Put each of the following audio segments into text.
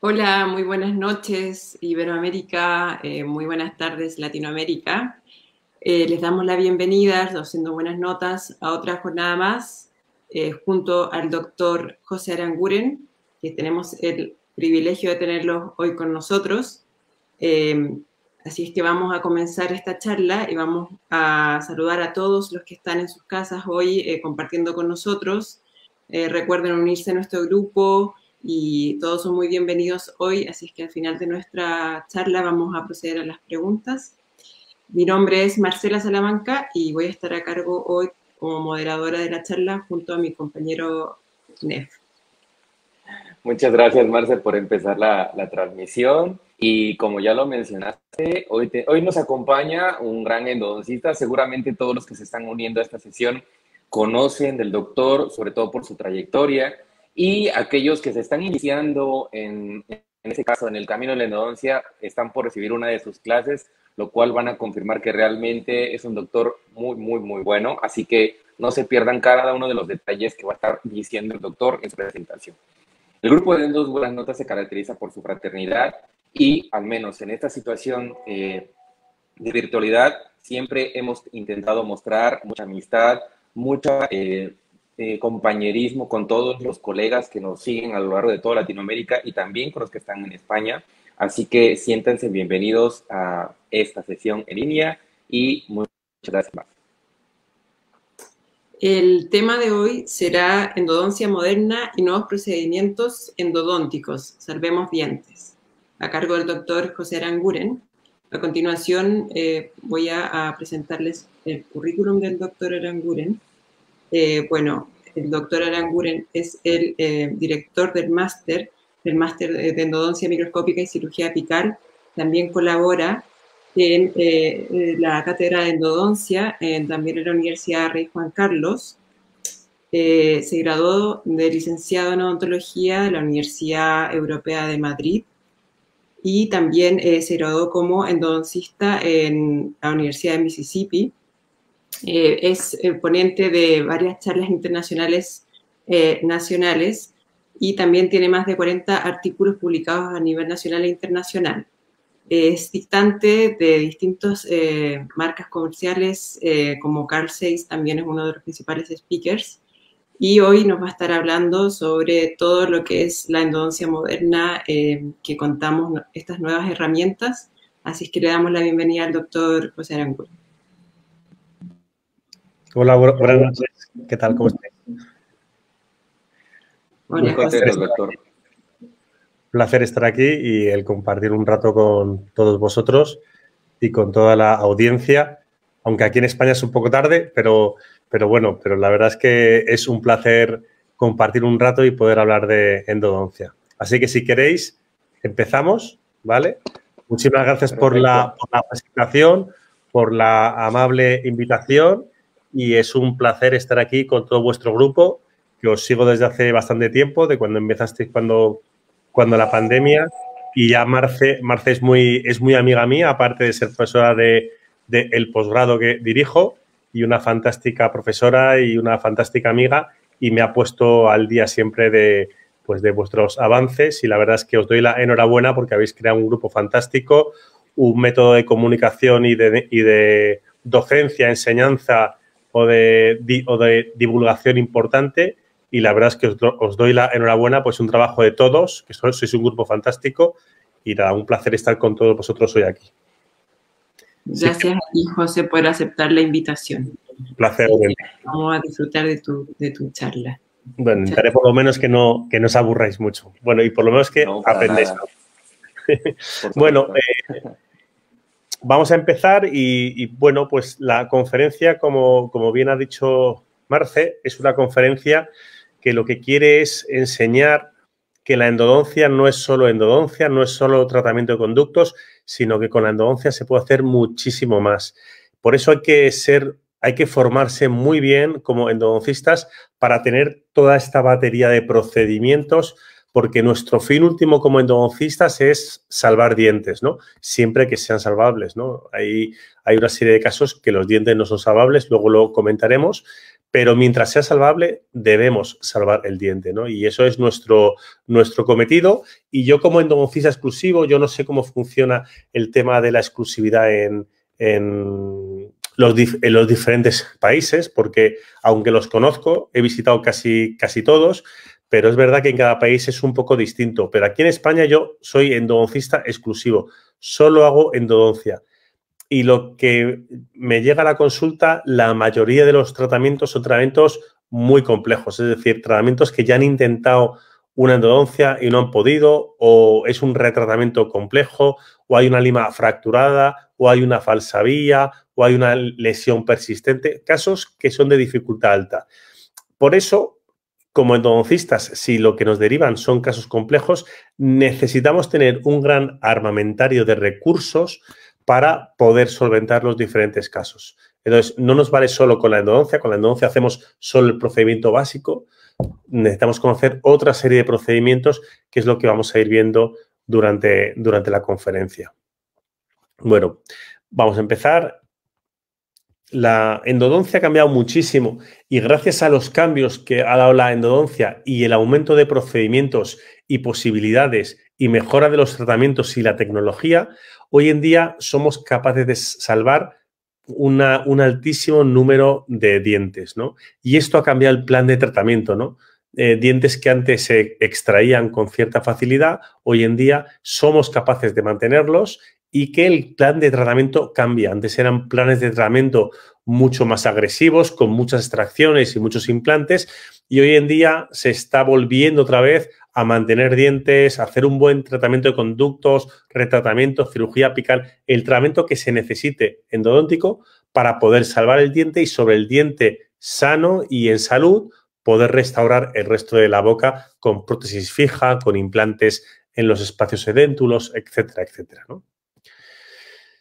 Hola, muy buenas noches Iberoamérica, muy buenas tardes Latinoamérica. Les damos la bienvenida, haciendo buenas notas, a otra jornada más, junto al doctor José Aranguren, que tenemos el privilegio de tenerlo hoy con nosotros. Así es que vamos a comenzar esta charla y vamos a saludar a todos los que están en sus casas hoy compartiendo con nosotros. Recuerden unirse a nuestro grupo y todos son muy bienvenidos hoy, así es que al final de nuestra charla vamos a proceder a las preguntas. Mi nombre es Marcela Salamanca y voy a estar a cargo hoy como moderadora de la charla junto a mi compañero Nef. Muchas gracias, Marce, por empezar la transmisión. Y como ya lo mencionaste, hoy nos acompaña un gran endodoncista. Seguramente todos los que se están uniendo a esta sesión conocen del doctor, sobre todo por su trayectoria. Y aquellos que se están iniciando en este caso, en el camino de la endodoncia, están por recibir una de sus clases, lo cual van a confirmar que realmente es un doctor muy, muy, muy bueno. Así que no se pierdan cada uno de los detalles que va a estar diciendo el doctor en su presentación. El grupo de Endos Buenas Notas se caracteriza por su fraternidad y, al menos en esta situación de virtualidad, siempre hemos intentado mostrar mucha amistad, mucho compañerismo con todos los colegas que nos siguen a lo largo de toda Latinoamérica y también con los que están en España. Así que siéntanse bienvenidos a esta sesión en línea y muchas gracias más. El tema de hoy será endodoncia moderna y nuevos procedimientos endodónticos, salvemos dientes, a cargo del doctor José Aranguren. A continuación voy a presentarles el currículum del doctor Aranguren. Bueno, el doctor Aranguren es el director del máster de endodoncia microscópica y cirugía apical. También colabora en la cátedra de endodoncia, también en la Universidad Rey Juan Carlos. Se graduó de licenciado en odontología de la Universidad Europea de Madrid y también se graduó como endodoncista en la Universidad de Mississippi. Es ponente de varias charlas internacionales nacionales y también tiene más de 40 artículos publicados a nivel nacional e internacional. Es dictante de distintas marcas comerciales, como Carl Zeiss también es uno de los principales speakers, y hoy nos va a estar hablando sobre todo lo que es la endodoncia moderna, que contamos estas nuevas herramientas, así es que le damos la bienvenida al doctor José Aranguren. Hola, buenas noches. ¿Qué tal? ¿Cómo estás? Muy contento, doctor. Placer estar aquí y el compartir un rato con todos vosotros y con toda la audiencia, aunque aquí en España es un poco tarde, pero bueno, pero la verdad es que es un placer compartir un rato y poder hablar de endodoncia. Así que si queréis, empezamos, ¿vale? Muchísimas gracias por la presentación, por la amable invitación y es un placer estar aquí con todo vuestro grupo, que os sigo desde hace bastante tiempo, de cuando empezasteis cuando la pandemia, y ya Marce es muy amiga mía, aparte de ser profesora del posgrado que dirijo, y una fantástica profesora y una fantástica amiga, y me ha puesto al día siempre de vuestros avances, y la verdad es que os doy la enhorabuena porque habéis creado un grupo fantástico, un método de comunicación y de docencia, enseñanza o de divulgación importante. Y la verdad es que os doy la enhorabuena, pues un trabajo de todos, que sois un grupo fantástico y nada, un placer estar con todos vosotros hoy aquí. Gracias a ti, José, por aceptar la invitación. Un placer. Vamos a disfrutar de tu charla. Bueno, intentaré por lo menos que no os aburráis mucho. Bueno, y por lo menos que aprendáis. Bueno, vamos a empezar y bueno, pues la conferencia, como bien ha dicho Marce, es una conferencia que lo que quiere es enseñar que la endodoncia no es solo endodoncia, no es solo tratamiento de conductos, sino que con la endodoncia se puede hacer muchísimo más. Por eso hay que formarse muy bien como endodoncistas para tener toda esta batería de procedimientos, porque nuestro fin último como endodoncistas es salvar dientes, ¿no? Siempre que sean salvables, ¿no? Hay una serie de casos que los dientes no son salvables, luego lo comentaremos, pero mientras sea salvable, debemos salvar el diente, ¿no? Y eso es nuestro cometido. Y yo como endodoncista exclusivo, yo no sé cómo funciona el tema de la exclusividad en los diferentes países, porque aunque los conozco, he visitado casi todos, pero es verdad que en cada país es un poco distinto. Pero aquí en España yo soy endodoncista exclusivo, solo hago endodoncia. Y lo que me llega a la consulta, la mayoría de los tratamientos son tratamientos muy complejos, es decir, tratamientos que ya han intentado una endodoncia y no han podido, o es un retratamiento complejo, o hay una lima fracturada, o hay una falsa vía, o hay una lesión persistente, casos que son de dificultad alta. Por eso, como endodoncistas, si lo que nos derivan son casos complejos, necesitamos tener un gran armamentario de recursos para poder solventar los diferentes casos. Entonces, no nos vale solo con la endodoncia hacemos solo el procedimiento básico, necesitamos conocer otra serie de procedimientos, que es lo que vamos a ir viendo durante la conferencia. Bueno, vamos a empezar. La endodoncia ha cambiado muchísimo y gracias a los cambios que ha dado la endodoncia y el aumento de procedimientos y posibilidades y mejora de los tratamientos y la tecnología, hoy en día somos capaces de salvar un altísimo número de dientes, ¿no? Y esto ha cambiado el plan de tratamiento, ¿no? Dientes que antes se extraían con cierta facilidad, hoy en día somos capaces de mantenerlos y que el plan de tratamiento cambia. Antes eran planes de tratamiento mucho más agresivos, con muchas extracciones y muchos implantes, y hoy en día se está volviendo otra vez a mantener dientes, a hacer un buen tratamiento de conductos, retratamiento, cirugía apical, el tratamiento que se necesite endodóntico para poder salvar el diente y sobre el diente sano y en salud poder restaurar el resto de la boca con prótesis fija, con implantes en los espacios edéntulos, etcétera, etcétera, ¿no?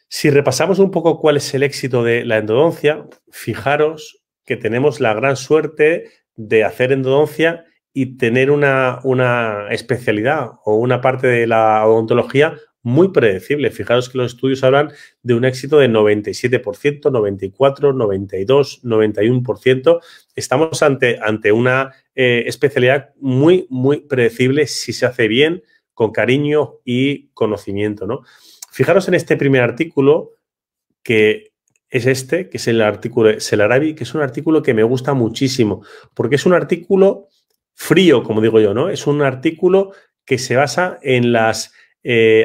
Si repasamos un poco cuál es el éxito de la endodoncia, fijaros que tenemos la gran suerte de hacer endodoncia y tener una especialidad o una parte de la odontología muy predecible. Fijaros que los estudios hablan de un éxito de 97%, 94%, 92%, 91%. Estamos ante una especialidad muy, muy predecible si se hace bien, con cariño y conocimiento, ¿no? Fijaros en este primer artículo, que es que es el artículo de Selarabi, que es un artículo que me gusta muchísimo, porque es un artículo frío, como digo yo, ¿no? Es un artículo que se basa en las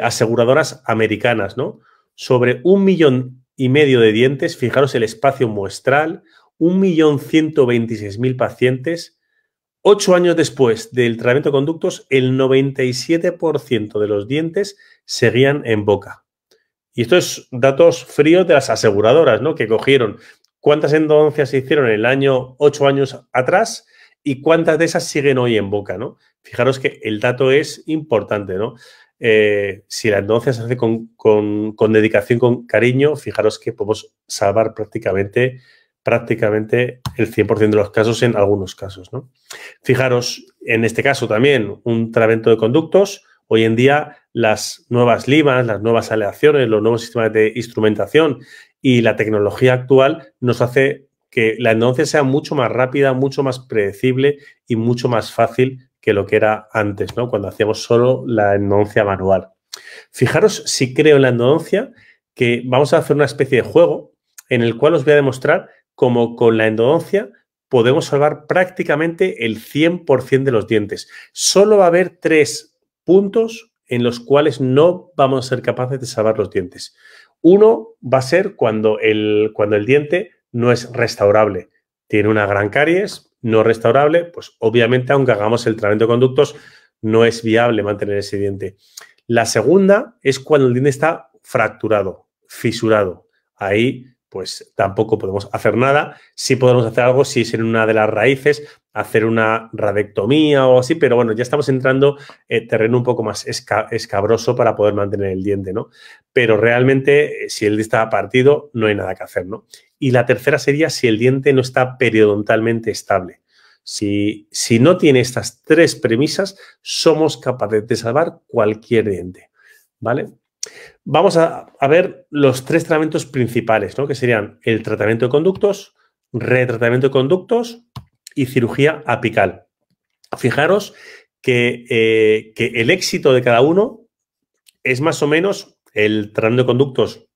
aseguradoras americanas, ¿no? Sobre 1,5 millones de dientes, fijaros el espacio muestral, 1.126.000 pacientes. 8 años después del tratamiento de conductos, el 97% de los dientes seguían en boca. Y esto es datos fríos de las aseguradoras, ¿no? Que cogieron cuántas endodoncias se hicieron en el año 8 años atrás y cuántas de esas siguen hoy en boca, ¿no? Fijaros que el dato es importante, ¿no? Si la endodoncia se hace con dedicación, con cariño, fijaros que podemos salvar prácticamente el 100% de los casos en algunos casos, ¿no? Fijaros, en este caso también, un tratamiento de conductos. Hoy en día las nuevas limas, las nuevas aleaciones, los nuevos sistemas de instrumentación y la tecnología actual nos hace que la endodoncia sea mucho más rápida, mucho más predecible y mucho más fácil que lo que era antes, ¿no? Cuando hacíamos solo la endodoncia manual. Fijaros si creo en la endodoncia que vamos a hacer una especie de juego en el cual os voy a demostrar cómo con la endodoncia podemos salvar prácticamente el 100% de los dientes. Solo va a haber 3 puntos en los cuales no vamos a ser capaces de salvar los dientes. Uno va a ser cuando el diente no es restaurable. Tiene una gran caries, no restaurable, pues obviamente aunque hagamos el tratamiento de conductos no es viable mantener ese diente. La segunda es cuando el diente está fracturado, fisurado. Ahí pues tampoco podemos hacer nada. Sí podemos hacer algo si es en una de las raíces, hacer una radectomía o así, pero bueno, ya estamos entrando en terreno un poco más escabroso para poder mantener el diente, ¿no? Pero realmente, si el diente está partido, no hay nada que hacer, ¿no? Y la tercera sería si el diente no está periodontalmente estable. Si no tiene estas 3 premisas, somos capaces de salvar cualquier diente, ¿vale? Vamos a ver los 3 tratamientos principales, ¿no? Que serían el tratamiento de conductos, retratamiento de conductos y cirugía apical. Fijaros que el éxito de cada uno es más o menos el tratamiento de conductos.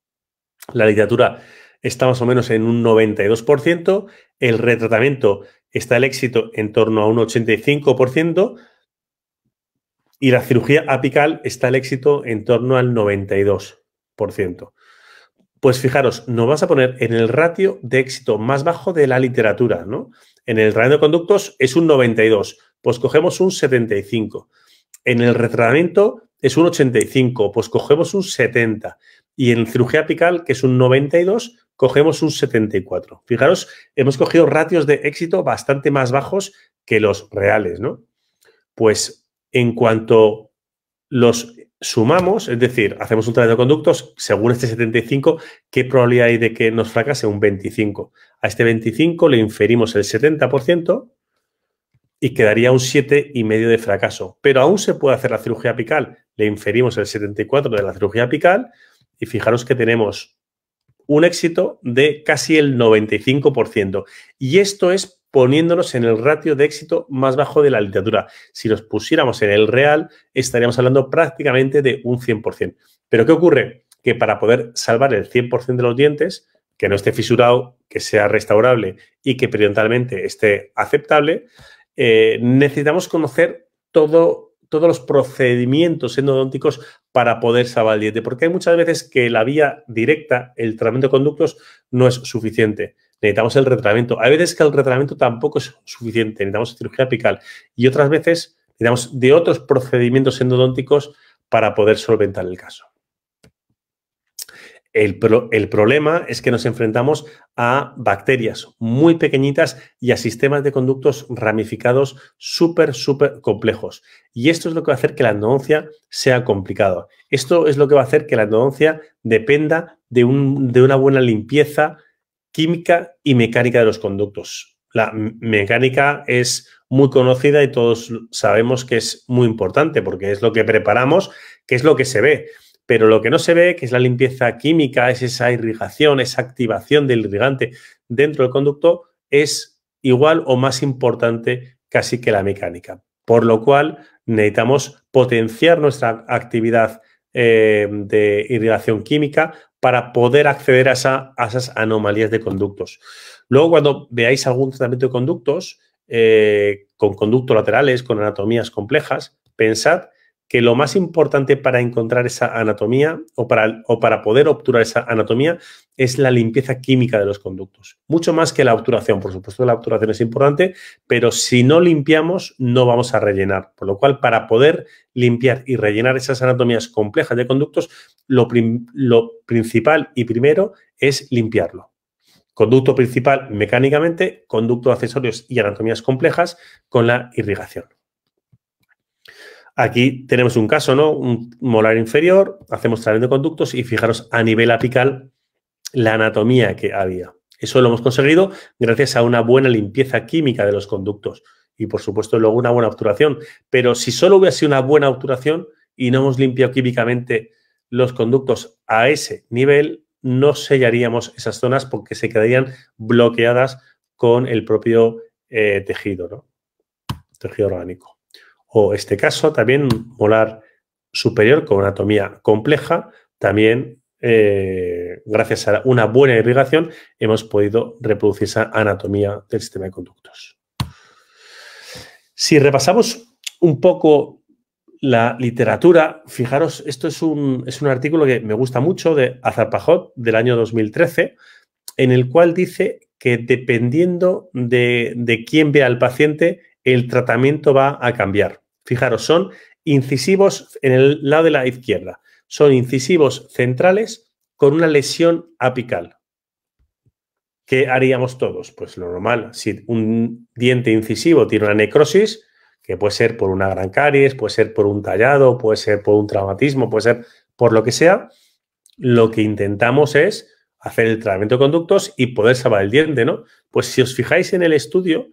La literatura está más o menos en un 92%, el retratamiento está el éxito en torno a un 85% y la cirugía apical está el éxito en torno al 92%. Pues fijaros, nos vas a poner en el ratio de éxito más bajo de la literatura, ¿no? En el tratamiento de conductos es un 92, pues cogemos un 75. En el retratamiento es un 85, pues cogemos un 70. Y en cirugía apical, que es un 92, cogemos un 74. Fijaros, hemos cogido ratios de éxito bastante más bajos que los reales, ¿no? Pues en cuanto los sumamos, es decir, hacemos un tratamiento de conductos, según este 75, ¿qué probabilidad hay de que nos fracase? Un 25. A este 25 le inferimos el 70% y quedaría un 7,5 de fracaso. Pero aún se puede hacer la cirugía apical. Le inferimos el 74 de la cirugía apical y fijaros que tenemos un éxito de casi el 95%. Y esto es poniéndonos en el ratio de éxito más bajo de la literatura. Si nos pusiéramos en el real, estaríamos hablando prácticamente de un 100%. ¿Pero qué ocurre? Que para poder salvar el 100% de los dientes, que no esté fisurado, que sea restaurable y que periodontalmente esté aceptable, necesitamos conocer todos los procedimientos endodónticos para poder salvar el diente, porque hay muchas veces que la vía directa, el tratamiento de conductos, no es suficiente. Necesitamos el retratamiento. Hay veces que el retratamiento tampoco es suficiente. Necesitamos cirugía apical. Y otras veces necesitamos de otros procedimientos endodónticos para poder solventar el caso. El problema es que nos enfrentamos a bacterias muy pequeñitas y a sistemas de conductos ramificados súper complejos. Y esto es lo que va a hacer que la endodoncia sea complicada. Esto es lo que va a hacer que la endodoncia dependa de una buena limpieza química y mecánica de los conductos. La mecánica es muy conocida y todos sabemos que es muy importante porque es lo que preparamos, que es lo que se ve. Pero lo que no se ve, que es la limpieza química, es esa irrigación, esa activación del irrigante dentro del conducto, es igual o más importante casi que la mecánica. Por lo cual necesitamos potenciar nuestra actividad de irrigación química para poder acceder a esas anomalías de conductos. Luego, cuando veáis algún tratamiento de conductos, con conductos laterales, con anatomías complejas, pensad que lo más importante para encontrar esa anatomía o para poder obturar esa anatomía es la limpieza química de los conductos. Mucho más que la obturación. Por supuesto, la obturación es importante, pero si no limpiamos, no vamos a rellenar. Por lo cual, para poder limpiar y rellenar esas anatomías complejas de conductos, lo principal y primero es limpiarlo. Conducto principal mecánicamente, conducto accesorios y anatomías complejas con la irrigación. Aquí tenemos un caso, ¿no? Un molar inferior, hacemos tratamiento de conductos y fijaros a nivel apical la anatomía que había. Eso lo hemos conseguido gracias a una buena limpieza química de los conductos y, por supuesto, luego una buena obturación. Pero si solo hubiera sido una buena obturación y no hemos limpiado químicamente los conductos a ese nivel, no sellaríamos esas zonas porque se quedarían bloqueadas con el propio tejido, ¿no? Tejido orgánico. O este caso también molar superior con anatomía compleja, también gracias a una buena irrigación hemos podido reproducir esa anatomía del sistema de conductos. Si repasamos un poco la literatura, fijaros, esto es un artículo que me gusta mucho de Azarpajot del año 2013, en el cual dice que dependiendo de quién vea al paciente, el tratamiento va a cambiar. Fijaros, son incisivos en el lado de la izquierda. Son incisivos centrales con una lesión apical. ¿Qué haríamos todos? Pues lo normal. Si un diente incisivo tiene una necrosis, que puede ser por una gran caries, puede ser por un tallado, puede ser por un traumatismo, puede ser por lo que sea, lo que intentamos es hacer el tratamiento de conductos y poder salvar el diente, ¿no? Pues si os fijáis en el estudio,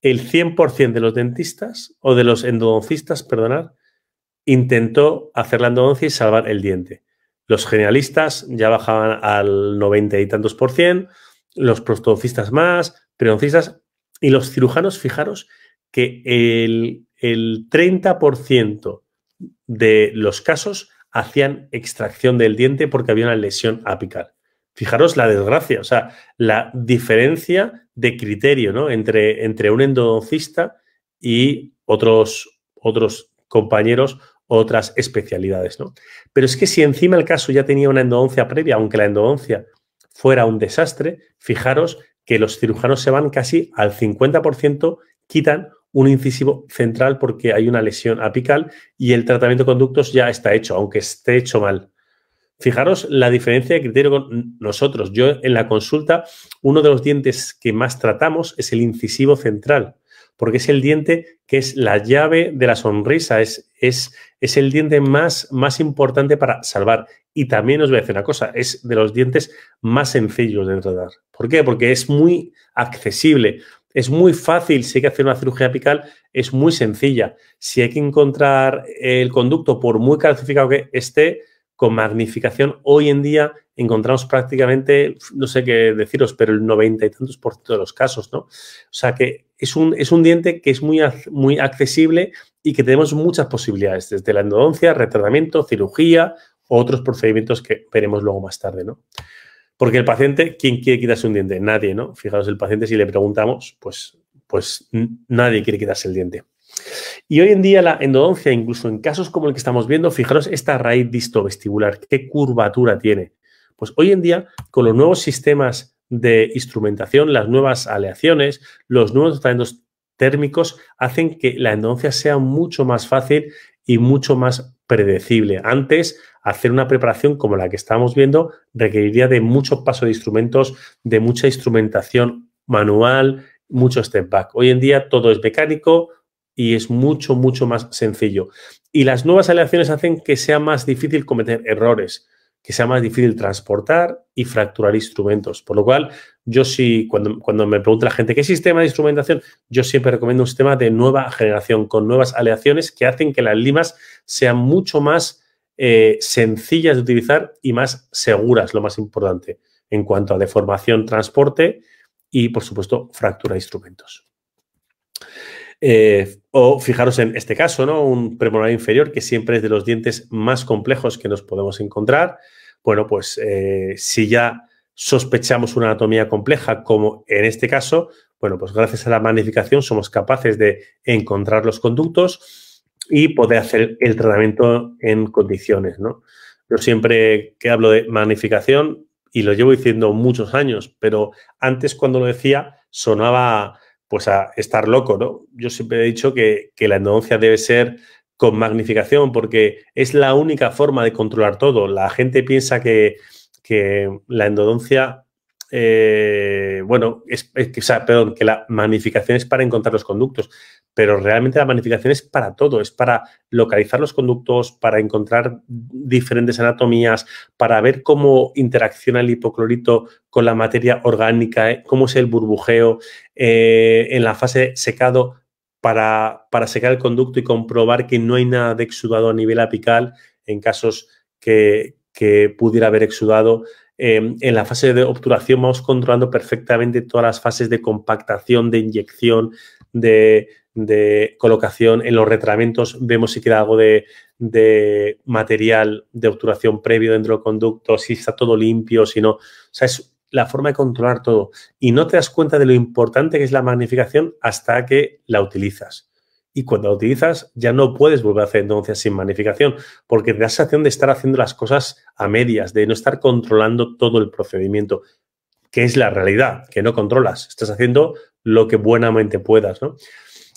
el 100% de los dentistas o de los endodoncistas, perdonad, intentó hacer la endodoncia y salvar el diente. Los generalistas ya bajaban al 90 y tantos %, los prostodoncistas más, periodoncistas y los cirujanos. Fijaros que el 30% de los casos hacían extracción del diente porque había una lesión apical. Fijaros la desgracia, o sea, la diferencia de criterio, ¿no?, entre un endodoncista y otros compañeros, otras especialidades, ¿no? Pero es que si encima el caso ya tenía una endodoncia previa, aunque la endodoncia fuera un desastre, fijaros que los cirujanos se van casi al 50%, quitan un incisivo central porque hay una lesión apical y el tratamiento de conductos ya está hecho, aunque esté hecho mal. Fijaros la diferencia de criterio con nosotros. Yo en la consulta, uno de los dientes que más tratamos es el incisivo central, porque es el diente que es la llave de la sonrisa, es el diente más importante para salvar. Y también os voy a decir una cosa, es de los dientes más sencillos de tratar. ¿Por qué? Porque es muy accesible, es muy fácil. Si hay que hacer una cirugía apical, es muy sencilla. Si hay que encontrar el conducto, por muy calcificado que esté, con magnificación, hoy en día encontramos prácticamente, no sé qué deciros, pero el 90 y tantos % de los casos, ¿no? O sea que es un diente que es muy accesible y que tenemos muchas posibilidades, desde la endodoncia, retratamiento, cirugía, o otros procedimientos que veremos luego más tarde, ¿no? Porque el paciente, ¿quién quiere quitarse un diente? Nadie, ¿no? Fijaros, el paciente, si le preguntamos, pues nadie quiere quitarse el diente. Y hoy en día la endodoncia, incluso en casos como el que estamos viendo, fijaros esta raíz distovestibular, qué curvatura tiene. Pues hoy en día, con los nuevos sistemas de instrumentación, las nuevas aleaciones, los nuevos tratamientos térmicos hacen que la endodoncia sea mucho más fácil y mucho más predecible. Antes, hacer una preparación como la que estamos viendo requeriría de mucho paso de instrumentos, de mucha instrumentación manual, mucho step back. Hoy en día todo es mecánico y es mucho más sencillo. Y las nuevas aleaciones hacen que sea más difícil cometer errores, que sea más difícil transportar y fracturar instrumentos. Por lo cual, yo sí, cuando me pregunta la gente qué sistema de instrumentación, yo siempre recomiendo un sistema de nueva generación, con nuevas aleaciones que hacen que las limas sean mucho más sencillas de utilizar y más seguras, lo más importante, en cuanto a deformación, transporte y, por supuesto, fractura de instrumentos. O fijaros en este caso, ¿no? Un premolar inferior que siempre es de los dientes más complejos que nos podemos encontrar. Bueno, pues si ya sospechamos una anatomía compleja, como en este caso, bueno, pues gracias a la magnificación somos capaces de encontrar los conductos y poder hacer el tratamiento en condiciones, ¿no? Yo siempre que hablo de magnificación, y lo llevo diciendo muchos años, pero antes cuando lo decía sonaba pues a estar loco, ¿no? Yo siempre he dicho que la endodoncia debe ser con magnificación porque es la única forma de controlar todo. La gente piensa que la endodoncia, que la magnificación es para encontrar los conductos, pero realmente la magnificación es para todo, es para localizar los conductos, para encontrar diferentes anatomías, para ver cómo interacciona el hipoclorito con la materia orgánica, cómo es el burbujeo en la fase secado para secar el conducto y comprobar que no hay nada de exudado a nivel apical en casos que pudiera haber exudado. En la fase de obturación vamos controlando perfectamente todas las fases de compactación, de inyección, de colocación. En los retratamientos vemos si queda algo de material de obturación previo dentro del conducto, si está todo limpio, si no. O sea, es la forma de controlar todo. Y no te das cuenta de lo importante que es la magnificación hasta que la utilizas. Y cuando la utilizas ya no puedes volver a hacer endodoncia sin magnificación porque te da la sensación de estar haciendo las cosas a medias, de no estar controlando todo el procedimiento, que es la realidad, que no controlas. Estás haciendo lo que buenamente puedas, ¿no?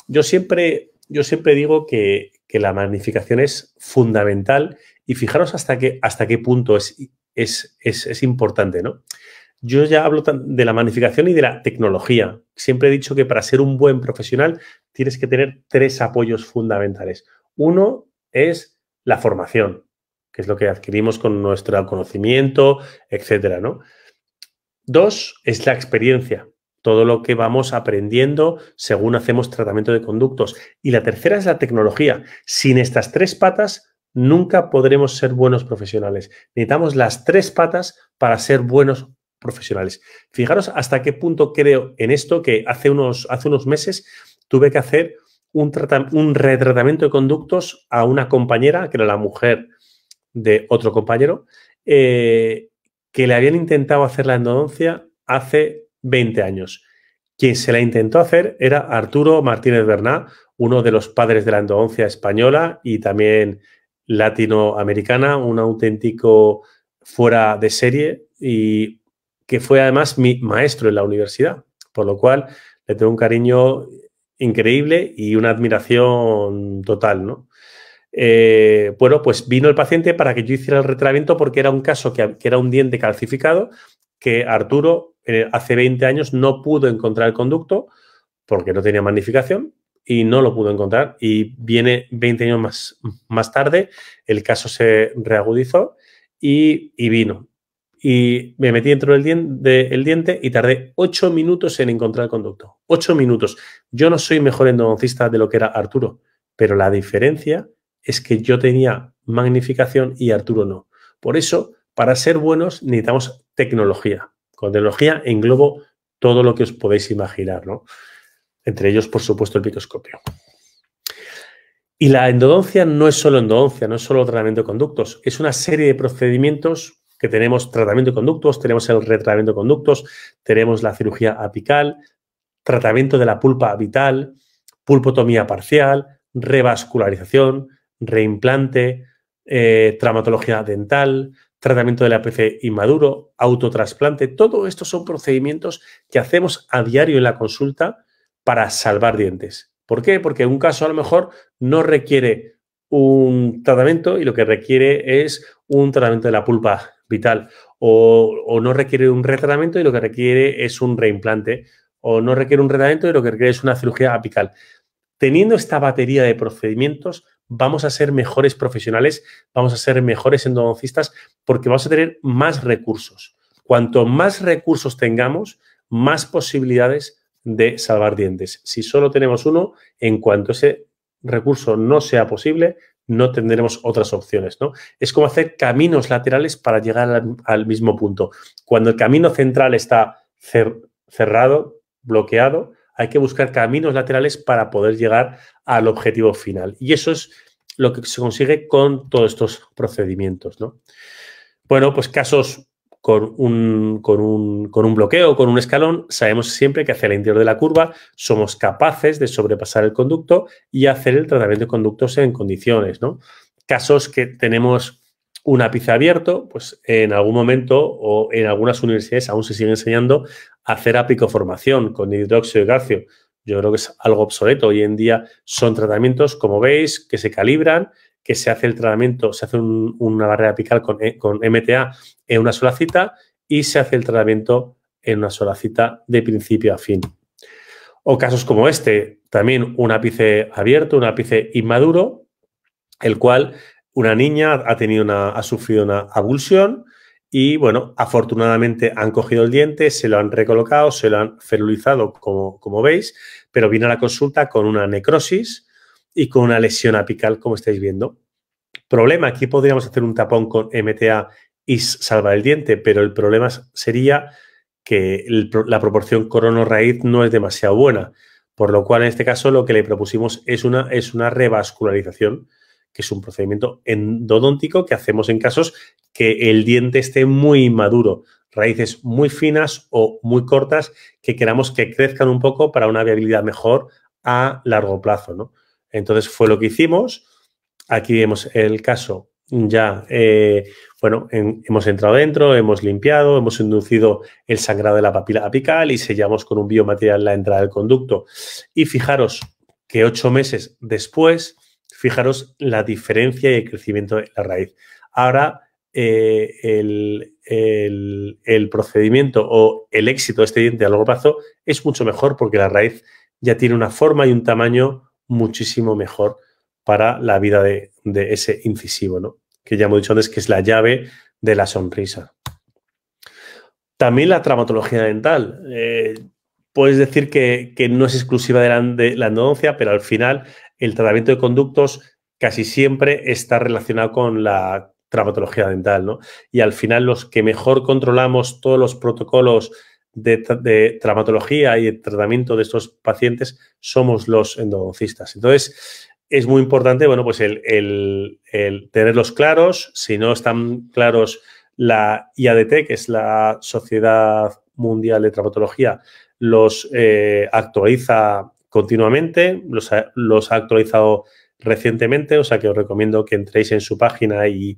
Yo siempre digo que la magnificación es fundamental y fijaros hasta qué punto es importante, ¿no? Yo ya hablo de la magnificación y de la tecnología. Siempre he dicho que para ser un buen profesional tienes que tener 3 apoyos fundamentales. Uno es la formación, que es lo que adquirimos con nuestro conocimiento, etcétera, ¿no? 2 es la experiencia, todo lo que vamos aprendiendo según hacemos tratamiento de conductos. Y la tercera es la tecnología. Sin estas 3 patas nunca podremos ser buenos profesionales. Necesitamos las 3 patas para ser buenos profesionales. Fijaros hasta qué punto creo en esto, que hace unos meses tuve que hacer un retratamiento de conductos a una compañera, que era la mujer de otro compañero, que le habían intentado hacer la endodoncia hace 20 años. Quien se la intentó hacer era Arturo Martínez Bernat, uno de los padres de la endodoncia española y también latinoamericana, un auténtico fuera de serie y que fue además mi maestro en la universidad, por lo cual le tengo un cariño increíble y una admiración total, ¿no? Bueno, pues vino el paciente para que yo hiciera el retratamiento porque era un caso que era un diente calcificado, que Arturo hace 20 años no pudo encontrar el conducto porque no tenía magnificación y no lo pudo encontrar. Y viene 20 años más tarde, el caso se reagudizó y vino. Y me metí dentro del diente y tardé 8 minutos en encontrar el conducto. 8 minutos. Yo no soy mejor endodoncista de lo que era Arturo, pero la diferencia es que yo tenía magnificación y Arturo no. Por eso, para ser buenos necesitamos tecnología. Con tecnología englobo todo lo que os podéis imaginar, ¿no? Entre ellos, por supuesto, el microscopio. Y la endodoncia no es solo endodoncia, no es solo tratamiento de conductos, es una serie de procedimientos que tenemos: tratamiento de conductos, tenemos el retratamiento de conductos, tenemos la cirugía apical, tratamiento de la pulpa vital, pulpotomía parcial, revascularización, reimplante, traumatología dental, tratamiento del ápice inmaduro, autotrasplante. Todo esto son procedimientos que hacemos a diario en la consulta para salvar dientes. ¿Por qué? Porque un caso a lo mejor no requiere un tratamiento y lo que requiere es un tratamiento de la pulpa vital, o no requiere un retratamiento y lo que requiere es un reimplante, o no requiere un tratamiento y lo que requiere es una cirugía apical. Teniendo esta batería de procedimientos, vamos a ser mejores profesionales, vamos a ser mejores endodoncistas porque vamos a tener más recursos. Cuanto más recursos tengamos, más posibilidades de salvar dientes. Si solo tenemos uno, en cuanto ese recurso no sea posible, no tendremos otras opciones, ¿no? Es como hacer caminos laterales para llegar al mismo punto. Cuando el camino central está cerrado, bloqueado, hay que buscar caminos laterales para poder llegar al objetivo final. Y eso es lo que se consigue con todos estos procedimientos, ¿no? Bueno, pues casos con un bloqueo, con un escalón, sabemos siempre que hacia el interior de la curva somos capaces de sobrepasar el conducto y hacer el tratamiento de conductos en condiciones, ¿no? Casos que tenemos un ápice abierto, pues en algún momento o en algunas universidades aún se sigue enseñando a hacer apicoformación con hidróxido de calcio. Yo creo que es algo obsoleto. Hoy en día son tratamientos, como veis, que se calibran, que se hace el tratamiento, se hace una barrera apical con MTA en una sola cita y se hace el tratamiento en una sola cita de principio a fin. O casos como este, también un ápice abierto, un ápice inmaduro, el cual una niña ha sufrido una avulsión y, bueno, afortunadamente han cogido el diente, se lo han recolocado, se lo han ferulizado, como veis, pero viene a la consulta con una necrosis y con una lesión apical, como estáis viendo. Problema, aquí podríamos hacer un tapón con MTA y salvar el diente, pero el problema sería que la proporción corono-raíz no es demasiado buena, por lo cual en este caso lo que le propusimos es una revascularización, que es un procedimiento endodóntico que hacemos en casos que el diente esté muy inmaduro, raíces muy finas o muy cortas que queramos que crezcan un poco para una viabilidad mejor a largo plazo, ¿no? Entonces fue lo que hicimos. Aquí vemos el caso ya, bueno, hemos entrado dentro, hemos limpiado, hemos inducido el sangrado de la papila apical y sellamos con un biomaterial la entrada del conducto. Y fijaros que 8 meses después, fijaros la diferencia y el crecimiento de la raíz. Ahora, el procedimiento o el éxito de este diente a largo plazo es mucho mejor porque la raíz ya tiene una forma y un tamaño muchísimo mejor para la vida de ese incisivo, ¿no? Que ya hemos dicho antes que es la llave de la sonrisa. También la traumatología dental. Puedes decir que no es exclusiva de la endodoncia, pero al final el tratamiento de conductos casi siempre está relacionado con la traumatología dental, ¿no? Y al final los que mejor controlamos todos los protocolos de traumatología y de tratamiento de estos pacientes somos los endodoncistas. Entonces, es muy importante, bueno, pues el tenerlos claros. Si no están claros, la IADT, que es la Sociedad Mundial de Traumatología, los actualiza continuamente, los ha actualizado recientemente, o sea que os recomiendo que entréis en su página y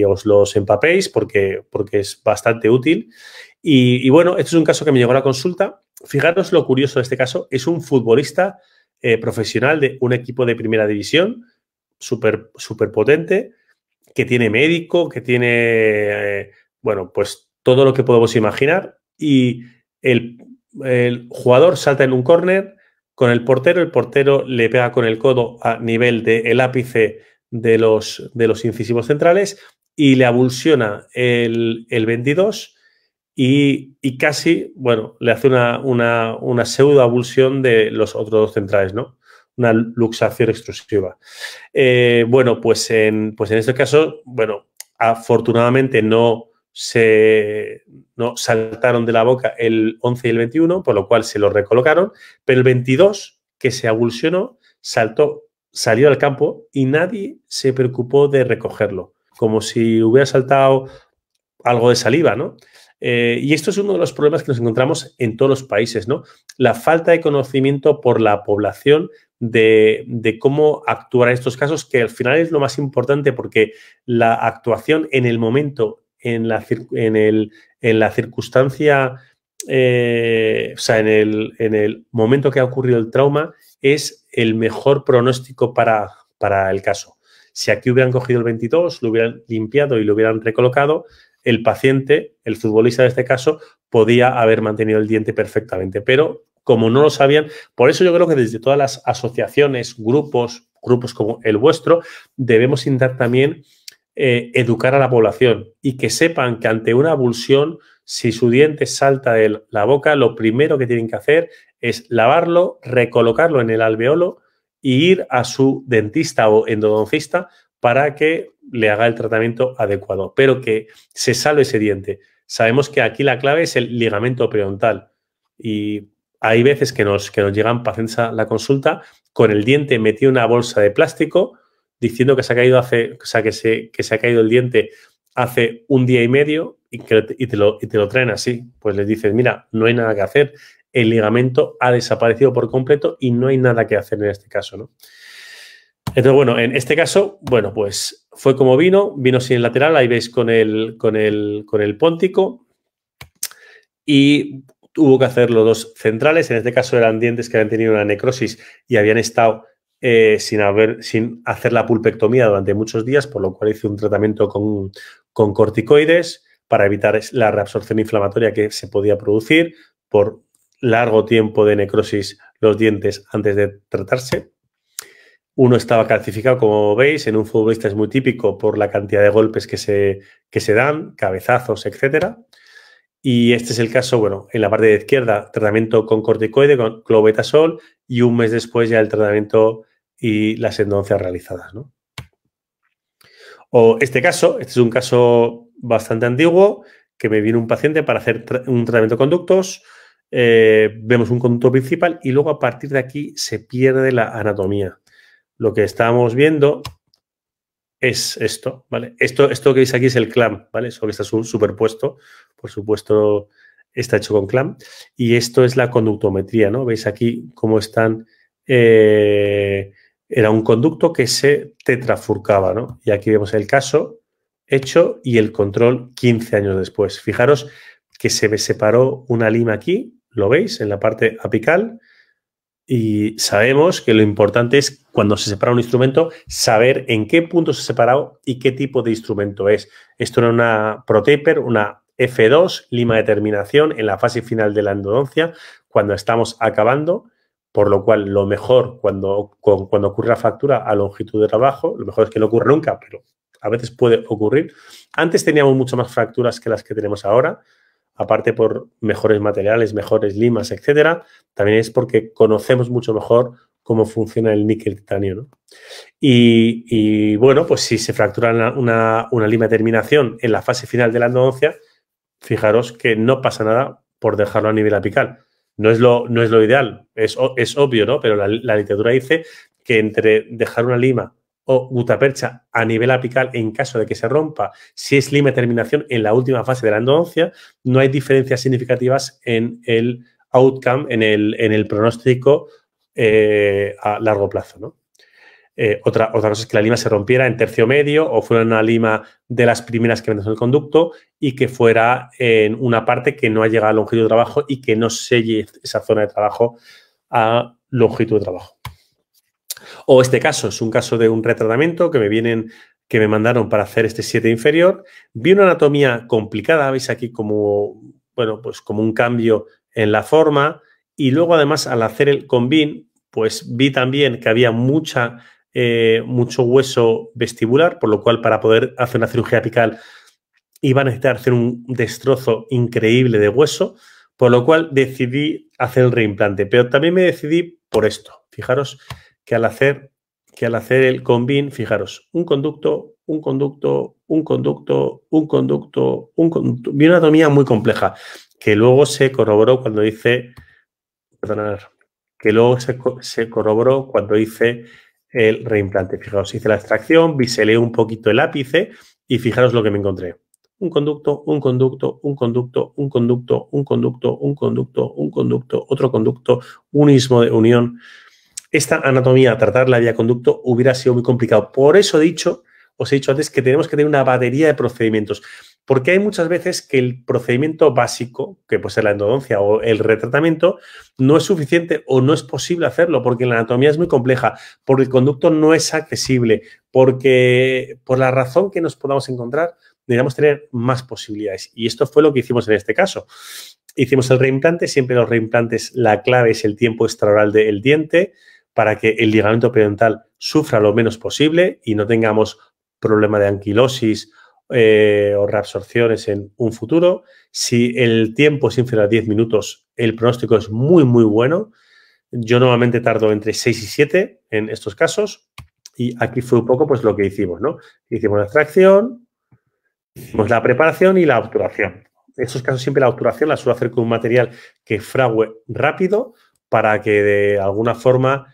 os los empapéis porque es bastante útil. Y bueno, este es un caso que me llegó a la consulta. Fijaros lo curioso de este caso, es un futbolista profesional de un equipo de primera división, súper potente, que tiene médico, que tiene, bueno, pues todo lo que podemos imaginar. Y el jugador salta en un córner con el portero le pega con el codo a nivel del ápice de los incisivos centrales y le abulsiona el 22 y casi, bueno, le hace una pseudoabulsión de los otros dos centrales, ¿no? Una luxación extrusiva. Bueno, pues en este caso, bueno, afortunadamente no saltaron de la boca el 11 y el 21, por lo cual se lo recolocaron, pero el 22, que se abulsionó, salió al campo y nadie se preocupó de recogerlo, como si hubiera saltado algo de saliva, ¿no? Y esto es uno de los problemas que nos encontramos en todos los países, ¿no? La falta de conocimiento por la población de cómo actuar en estos casos, que al final es lo más importante porque la actuación en el momento, en la circunstancia, o sea, en el momento que ha ocurrido el trauma, es el mejor pronóstico para el caso. Si aquí hubieran cogido el 22, lo hubieran limpiado y lo hubieran recolocado, el paciente, el futbolista de este caso, podía haber mantenido el diente perfectamente. Pero como no lo sabían, por eso yo creo que desde todas las asociaciones, grupos como el vuestro, debemos intentar también educar a la población y que sepan que ante una abulsión, si su diente salta de la boca, lo primero que tienen que hacer es lavarlo, recolocarlo en el alveolo e ir a su dentista o endodoncista para que le haga el tratamiento adecuado, pero que se salve ese diente. Sabemos que aquí la clave es el ligamento periodontal y hay veces que nos llegan pacientes a la consulta con el diente metido en una bolsa de plástico diciendo que se ha caído que se ha caído el diente hace un día y medio y te lo traen así. Pues les dices, mira, no hay nada que hacer. El ligamento ha desaparecido por completo y no hay nada que hacer en este caso, ¿no? Entonces, bueno, en este caso, bueno, pues fue como vino sin el lateral, ahí veis con el póntico y hubo que hacer los dos centrales. En este caso eran dientes que habían tenido una necrosis y habían estado sin hacer la pulpectomía durante muchos días, por lo cual hice un tratamiento con corticoides para evitar la reabsorción inflamatoria que se podía producir por largo tiempo de necrosis los dientes antes de tratarse. Uno estaba calcificado, como veis, en un futbolista es muy típico por la cantidad de golpes que se dan, cabezazos, etcétera. Y este es el caso, bueno, en la parte de izquierda, tratamiento con corticoide, con clobetasol, y un mes después ya el tratamiento y las endodoncias realizadas, ¿no? O este es un caso bastante antiguo, que me viene un paciente para hacer un tratamiento de conductos, vemos un conducto principal y luego a partir de aquí se pierde la anatomía. Lo que estamos viendo es esto, ¿vale? Esto que veis aquí es el clamp, ¿vale? Eso que está superpuesto, por supuesto, está hecho con clamp. Y esto es la conductometría, ¿no? Veis aquí cómo están... era un conducto que se tetrafurcaba, ¿no? Y aquí vemos el caso hecho y el control 15 años después. Fijaros que se separó una lima aquí, lo veis, en la parte apical. Y sabemos que lo importante es, cuando se separa un instrumento, saber en qué punto se ha separado y qué tipo de instrumento es. Esto era una ProTaper, una F2, lima de terminación en la fase final de la endodoncia, cuando estamos acabando, por lo cual lo mejor cuando ocurre la fractura a longitud de trabajo, lo mejor es que no ocurra nunca, pero a veces puede ocurrir. Antes teníamos mucho más fracturas que las que tenemos ahora, aparte por mejores materiales, mejores limas, etcétera. También es porque conocemos mucho mejor cómo funciona el níquel titanio, ¿no? Y bueno, pues si se fractura una lima de terminación en la fase final de la endodoncia, fijaros que no pasa nada por dejarlo a nivel apical. No es lo ideal, es obvio, ¿no? Pero la literatura dice que entre dejar una lima o gutapercha a nivel apical en caso de que se rompa, si es lima de terminación en la última fase de la endodoncia, no hay diferencias significativas en el outcome, en el pronóstico a largo plazo, ¿no? Otra cosa es que la lima se rompiera en tercio medio o fuera una lima de las primeras que vendes en el conducto y que fuera en una parte que no ha llegado a longitud de trabajo y que no selle esa zona de trabajo a longitud de trabajo. O este caso es un caso de un retratamiento que me mandaron para hacer este 7 inferior. Vi una anatomía complicada, veis aquí como, bueno, pues como un cambio en la forma, y luego además al hacer el combin, pues vi también que había mucho hueso vestibular, por lo cual para poder hacer una cirugía apical iba a necesitar hacer un destrozo increíble de hueso, por lo cual decidí hacer el reimplante. Pero también me decidí por esto. Fijaros que al hacer el combin, fijaros, un conducto, un conducto, un conducto, un conducto, un conducto. Vi una anatomía muy compleja que luego se corroboró cuando hice, perdonad, que luego se corroboró cuando hice el reimplante. Fijaros, hice la extracción, biselé un poquito el ápice y fijaros lo que me encontré. Un conducto, un conducto, un conducto, un conducto, un conducto, un conducto, un conducto, otro conducto, un istmo de unión. Esta anatomía, tratarla vía conducto, hubiera sido muy complicado. Por eso os he dicho antes que tenemos que tener una batería de procedimientos. Porque hay muchas veces que el procedimiento básico, que puede ser la endodoncia o el retratamiento, no es suficiente o no es posible hacerlo porque la anatomía es muy compleja, porque el conducto no es accesible, porque por la razón que nos podamos encontrar, deberíamos tener más posibilidades. Y esto fue lo que hicimos en este caso. Hicimos el reimplante. Siempre los reimplantes, la clave es el tiempo extraoral del diente para que el ligamento periodontal sufra lo menos posible y no tengamos problema de anquilosis o reabsorciones en un futuro. Si el tiempo es inferior a 10 minutos, el pronóstico es muy, muy bueno. Yo normalmente tardo entre 6 y 7 en estos casos y aquí fue un poco pues lo que hicimos, ¿no? Hicimos la extracción, hicimos la preparación y la obturación. En estos casos siempre la obturación la suelo hacer con un material que frague rápido para que de alguna forma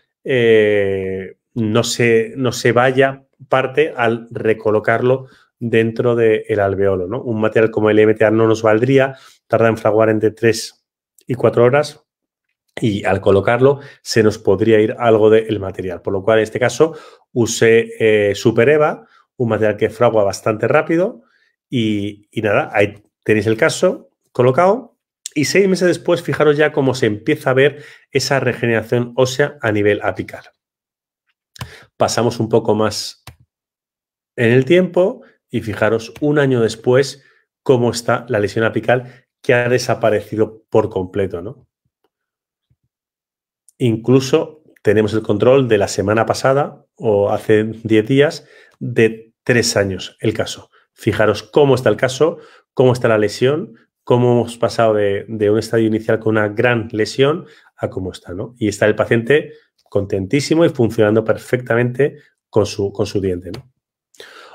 no se vaya parte al recolocarlo dentro del alveolo, ¿no? Un material como el MTA no nos valdría, tarda en fraguar entre 3 y 4 horas y al colocarlo se nos podría ir algo del material. Por lo cual, en este caso, usé Super Eva, un material que fragua bastante rápido y nada, ahí tenéis el caso colocado y 6 meses después, fijaros ya cómo se empieza a ver esa regeneración ósea a nivel apical. Pasamos un poco más en el tiempo y fijaros un año después cómo está la lesión apical que ha desaparecido por completo, ¿no? Incluso tenemos el control de la semana pasada o hace 10 días de 3 años el caso. Fijaros cómo está el caso, cómo está la lesión, cómo hemos pasado de un estadio inicial con una gran lesión a cómo está, ¿no? Y está el paciente contentísimo y funcionando perfectamente con su diente, ¿no?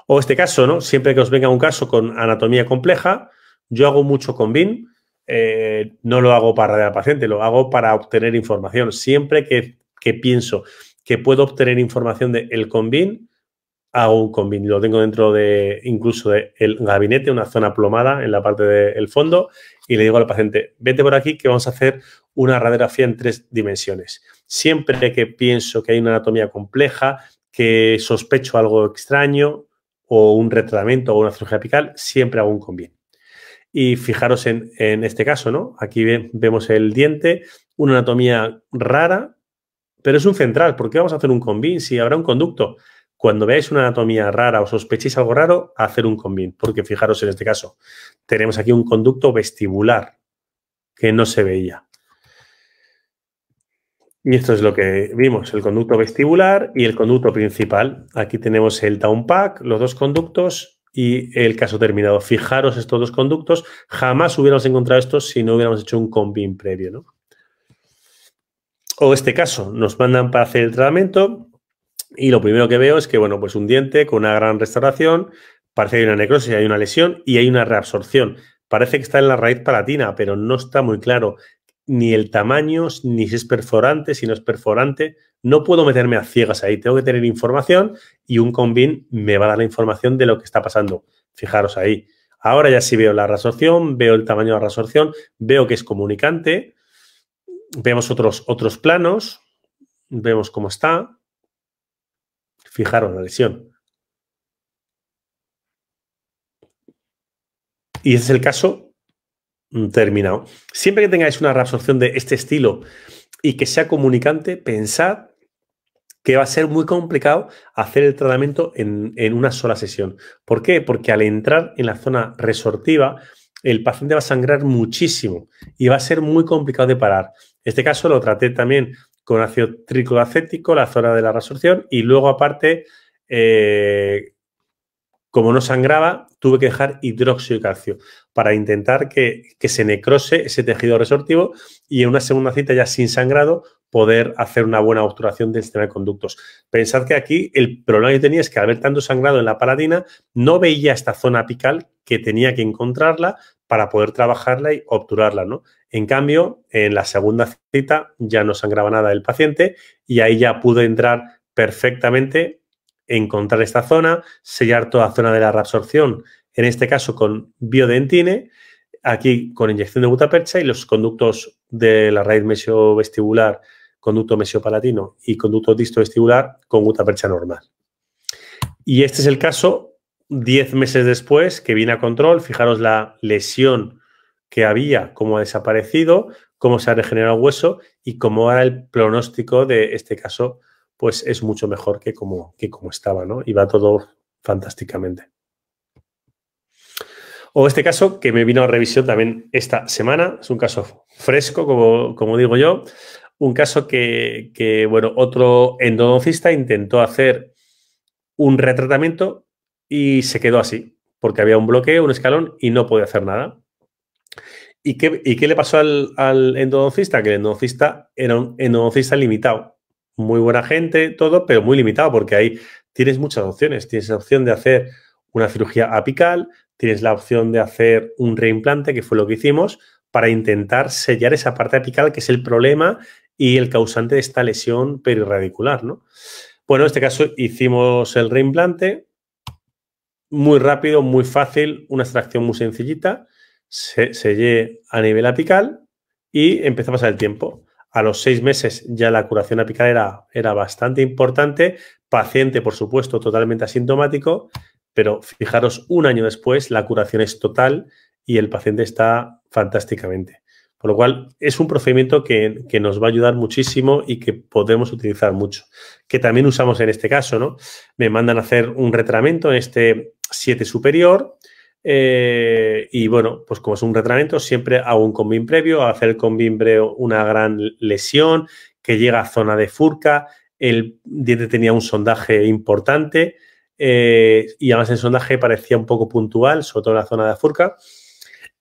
O este caso, ¿no? Siempre que os venga un caso con anatomía compleja, yo hago mucho combin. No lo hago para radiar al paciente, lo hago para obtener información. Siempre que pienso que puedo obtener información del combin, hago un combin. Lo tengo dentro incluso del gabinete, una zona plomada en la parte del fondo, y le digo al paciente, vete por aquí que vamos a hacer una radiografía en 3 dimensiones. Siempre que pienso que hay una anatomía compleja, que sospecho algo extraño, o un retratamiento o una cirugía apical, siempre hago un combin. Y fijaros en este caso, ¿no? Aquí vemos el diente, una anatomía rara, pero es un central. ¿Por qué vamos a hacer un combin si habrá un conducto? Cuando veáis una anatomía rara o sospechéis algo raro, hacer un combin. Porque fijaros en este caso, tenemos aquí un conducto vestibular que no se veía. Y esto es lo que vimos, el conducto vestibular y el conducto principal. Aquí tenemos el downpack, los 2 conductos y el caso terminado. Fijaros estos 2 conductos. Jamás hubiéramos encontrado estos si no hubiéramos hecho un combin previo, ¿no? O este caso, nos mandan para hacer el tratamiento y lo primero que veo es que, bueno, pues un diente con una gran restauración, parece que hay una necrosis, hay una lesión y hay una reabsorción. Parece que está en la raíz palatina, pero no está muy claro ni el tamaño, ni si es perforante, si no es perforante. No puedo meterme a ciegas ahí, tengo que tener información y un combin me va a dar la información de lo que está pasando. Fijaros ahí. Ahora ya sí veo la reabsorción, veo el tamaño de la reabsorción, veo que es comunicante, vemos otros planos, vemos cómo está. Fijaros la lesión. Y ese es el caso terminado. Siempre que tengáis una reabsorción de este estilo y que sea comunicante, pensad que va a ser muy complicado hacer el tratamiento en una sola sesión. ¿Por qué? Porque al entrar en la zona resortiva, el paciente va a sangrar muchísimo y va a ser muy complicado de parar. Este caso lo traté también con ácido tricloacético, la zona de la reabsorción, y luego aparte, como no sangraba, tuve que dejar hidróxido de calcio para intentar que se necrose ese tejido resortivo y en una segunda cita ya sin sangrado poder hacer una buena obturación del sistema de conductos. Pensad que aquí el problema que tenía es que al haber tanto sangrado en la palatina no veía esta zona apical que tenía que encontrarla para poder trabajarla y obturarla, ¿no? En cambio, en la segunda cita ya no sangraba nada el paciente y ahí ya pude entrar perfectamente, encontrar esta zona, sellar toda la zona de la reabsorción, en este caso con biodentine, aquí con inyección de gutapercha y los conductos de la raíz mesiovestibular, conducto mesiopalatino y conducto distovestibular con gutapercha normal. Y este es el caso 10 meses después que viene a control. Fijaros la lesión que había, cómo ha desaparecido, cómo se ha regenerado el hueso y cómo era el pronóstico de este caso, pues es mucho mejor que como estaba, ¿no? Y va todo fantásticamente. O este caso que me vino a revisión también esta semana, es un caso fresco, como digo yo, un caso que, bueno, otro endodoncista intentó hacer un retratamiento y se quedó así, porque había un bloqueo, un escalón y no podía hacer nada. ¿Y qué le pasó al endodoncista? Que el endodoncista era un endodoncista limitado. Muy buena gente, todo, pero muy limitado, porque ahí tienes muchas opciones. Tienes la opción de hacer una cirugía apical, tienes la opción de hacer un reimplante, que fue lo que hicimos, para intentar sellar esa parte apical, que es el problema y el causante de esta lesión perirradicular, ¿no? Bueno, en este caso hicimos el reimplante, muy rápido, muy fácil, una extracción muy sencillita, sellé a nivel apical y empezó a pasar el tiempo. A los 6 meses ya la curación apical era bastante importante. Paciente, por supuesto, totalmente asintomático, pero fijaros, un año después la curación es total y el paciente está fantásticamente. Por lo cual, es un procedimiento que nos va a ayudar muchísimo y que podemos utilizar mucho. Que también usamos en este caso, ¿no? Me mandan a hacer un retratamiento en este 7 superior. Y bueno, pues como es un retratamiento, siempre hago un combin previo, a hacer el combin previo una gran lesión que llega a zona de furca, el diente tenía un sondaje importante y además el sondaje parecía un poco puntual, sobre todo en la zona de furca,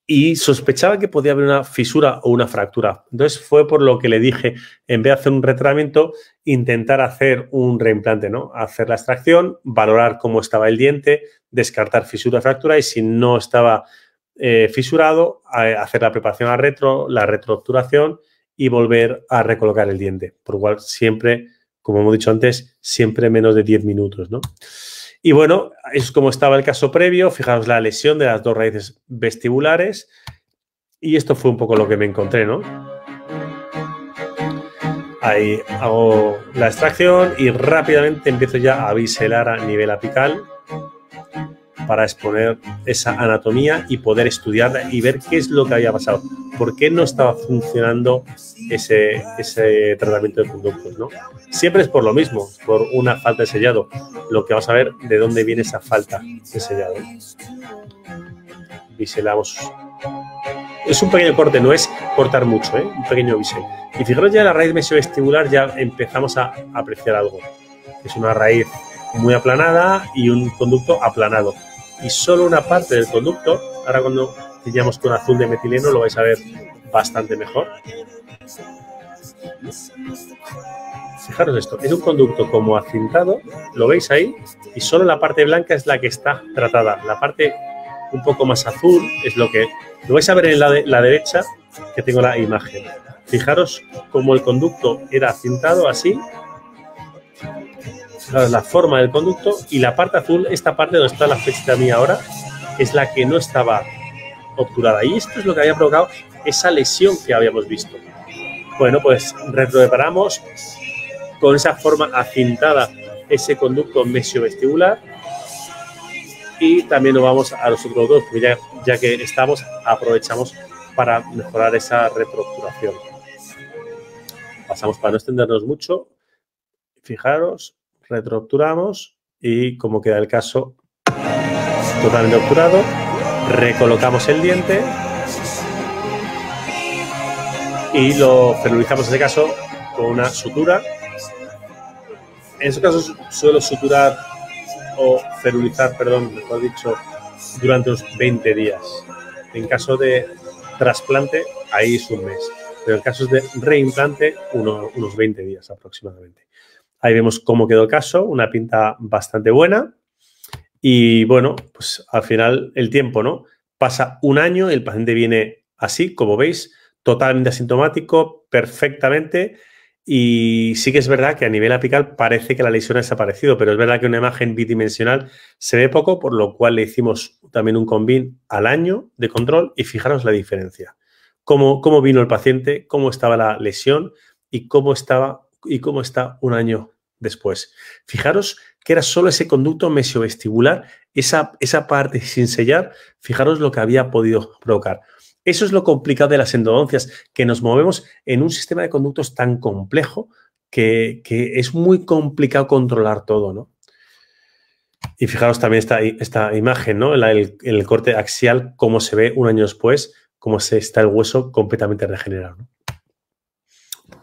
y sospechaba que podía haber una fisura o una fractura. Entonces fue por lo que le dije, en vez de hacer un retratamiento, intentar hacer un reimplante, ¿no? Hacer la extracción, valorar cómo estaba el diente, descartar fisura o fractura y si no estaba fisurado, hacer la preparación a la retroobturación y volver a recolocar el diente. Por lo cual siempre, como hemos dicho antes, siempre menos de 10 minutos, ¿no? Y bueno, es como estaba el caso previo. Fijaos la lesión de las 2 raíces vestibulares. Y esto fue un poco lo que me encontré, ¿no? Ahí hago la extracción y rápidamente empiezo ya a biselar a nivel apical para exponer esa anatomía y poder estudiarla y ver qué es lo que había pasado. ¿Por qué no estaba funcionando ese tratamiento de conductos, ¿no? Siempre es por lo mismo, por una falta de sellado. Lo que vamos a ver de dónde viene esa falta de sellado. Biselamos. Es un pequeño corte, no es cortar mucho, un pequeño bisel. Y fijaros ya la raíz mesiovestibular ya empezamos a apreciar algo. Es una raíz muy aplanada y un conducto aplanado. Y solo una parte del conducto, ahora cuando pillamos con azul de metileno lo vais a ver bastante mejor. Fijaros esto, es un conducto como acintado, lo veis ahí, y solo la parte blanca es la que está tratada. La parte un poco más azul es lo que... Lo vais a ver en la derecha, que tengo la imagen. Fijaros cómo el conducto era acintado así. Fijaros la forma del conducto y la parte azul, esta parte donde está la flechita mía ahora, es la que no estaba obturada. Y esto es lo que había provocado esa lesión que habíamos visto. Bueno, pues retropreparamos con esa forma acintada ese conducto mesiovestibular y también nos vamos a los otros dos, porque ya que estamos, aprovechamos para mejorar esa retroobturación. Pasamos para no extendernos mucho. Fijaros, retroobturamos y como queda el caso totalmente obturado, recolocamos el diente y lo ferulizamos en este caso con una sutura. En estos casos suelo suturar o ferulizar, perdón, mejor dicho, durante unos 20 días. En caso de trasplante, ahí es un mes. Pero en casos de reimplante, unos 20 días aproximadamente. Ahí vemos cómo quedó el caso, una pinta bastante buena. Y bueno, pues al final el tiempo, ¿no? Pasa un año y el paciente viene así, como veis, totalmente asintomático, perfectamente. Y sí que es verdad que a nivel apical parece que la lesión ha desaparecido, pero es verdad que una imagen bidimensional se ve poco, por lo cual le hicimos también un combin al año de control y fijaros la diferencia. Cómo vino el paciente, cómo estaba la lesión y cómo está un año después. Fijaros que era solo ese conducto mesiovestibular, esa parte sin sellar, fijaros lo que había podido provocar. Eso es lo complicado de las endodoncias, que nos movemos en un sistema de conductos tan complejo que es muy complicado controlar todo, ¿no? Y fijaros también esta imagen, ¿no? El corte axial, cómo se ve un año después, cómo está el hueso completamente regenerado, ¿no?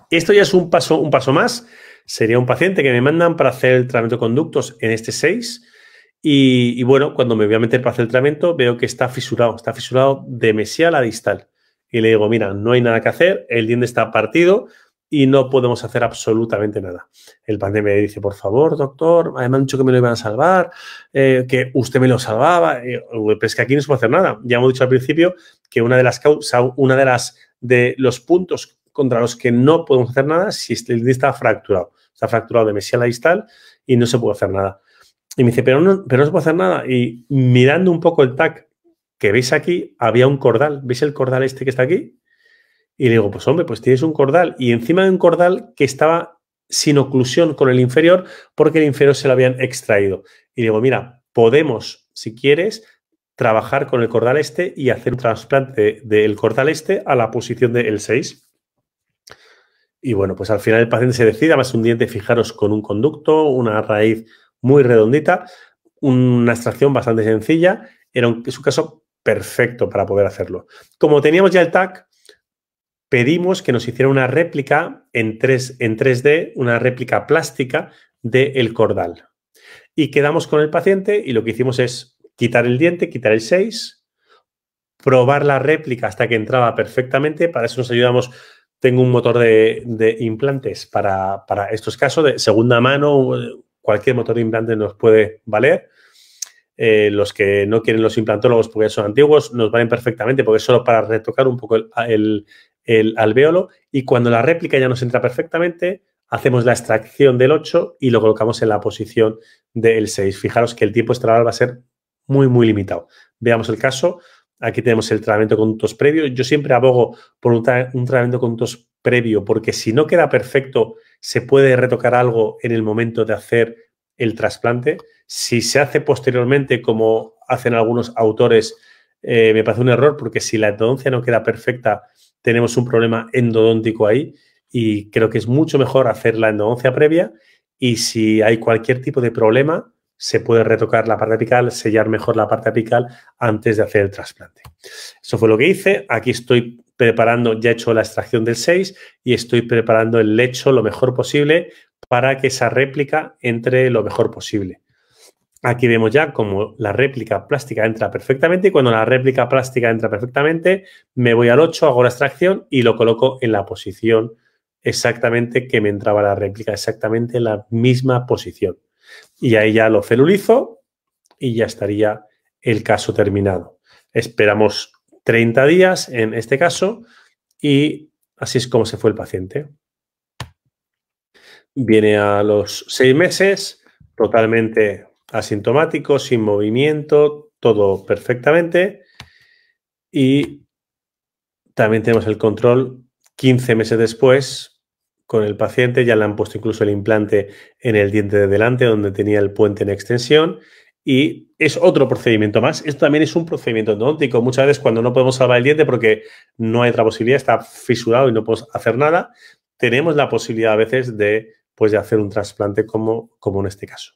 Esto ya es un paso más. Sería un paciente que me mandan para hacer el tratamiento de conductos en este 6. Y bueno, cuando me voy a meter para hacer el tratamiento, veo que está fisurado de mesial a distal. Y le digo, mira, no hay nada que hacer, el diente está partido y no podemos hacer absolutamente nada. El paciente me dice, por favor, doctor, me han dicho que me lo iban a salvar, que usted me lo salvaba, pero es que aquí no se puede hacer nada. Ya hemos dicho al principio que una de las causas, de los puntos contra los que no podemos hacer nada si el diente está fracturado de mesial a distal y no se puede hacer nada. Y me dice, pero no se puede hacer nada. Y mirando un poco el TAC que veis aquí, había un cordal. ¿Veis el cordal este que está aquí? Y le digo, pues hombre, pues tienes un cordal. Y encima de un cordal que estaba sin oclusión con el inferior porque el inferior se lo habían extraído. Y le digo, mira, podemos, si quieres, trabajar con el cordal este y hacer un trasplante del cordal este a la posición del 6. Y bueno, pues al final el paciente se decide, además un diente, fijaros, con un conducto, una raíz muy redondita, una extracción bastante sencilla, es un caso perfecto para poder hacerlo. Como teníamos ya el TAC, pedimos que nos hiciera una réplica en 3D, una réplica plástica del cordal. Y quedamos con el paciente y lo que hicimos es quitar el diente, quitar el 6, probar la réplica hasta que entraba perfectamente. Para eso nos ayudamos. Tengo un motor de implantes para estos casos de segunda mano. Cualquier motor de implante nos puede valer. Los que no quieren los implantólogos porque son antiguos nos valen perfectamente porque es solo para retocar un poco el alvéolo. Y cuando la réplica ya nos entra perfectamente, hacemos la extracción del 8 y lo colocamos en la posición del 6. Fijaros que el tiempo extraoral va a ser muy, muy limitado. Veamos el caso. Aquí tenemos el tratamiento de conductos previo. Yo siempre abogo por un tratamiento de conductos previo porque si no queda perfecto, se puede retocar algo en el momento de hacer el trasplante. Si se hace posteriormente, como hacen algunos autores, me parece un error porque si la endodoncia no queda perfecta, tenemos un problema endodóntico ahí y creo que es mucho mejor hacer la endodoncia previa y si hay cualquier tipo de problema, se puede retocar la parte apical, sellar mejor la parte apical antes de hacer el trasplante. Eso fue lo que hice. Aquí estoy preparando, ya he hecho la extracción del 6 y estoy preparando el lecho lo mejor posible para que esa réplica entre lo mejor posible. Aquí vemos ya cómo la réplica plástica entra perfectamente y cuando la réplica plástica entra perfectamente me voy al 8, hago la extracción y lo coloco en la posición exactamente que me entraba la réplica, exactamente en la misma posición. Y ahí ya lo celulizo y ya estaría el caso terminado. Esperamos 30 días en este caso y así es como se fue el paciente. Viene a los 6 meses, totalmente asintomático, sin movimiento, todo perfectamente. Y también tenemos el control 15 meses después con el paciente. Ya le han puesto incluso el implante en el diente de delante, donde tenía el puente en extensión. Y es otro procedimiento más. Esto también es un procedimiento endodóntico. Muchas veces cuando no podemos salvar el diente porque no hay otra posibilidad, está fisurado y no podemos hacer nada, tenemos la posibilidad a veces de hacer un trasplante como en este caso.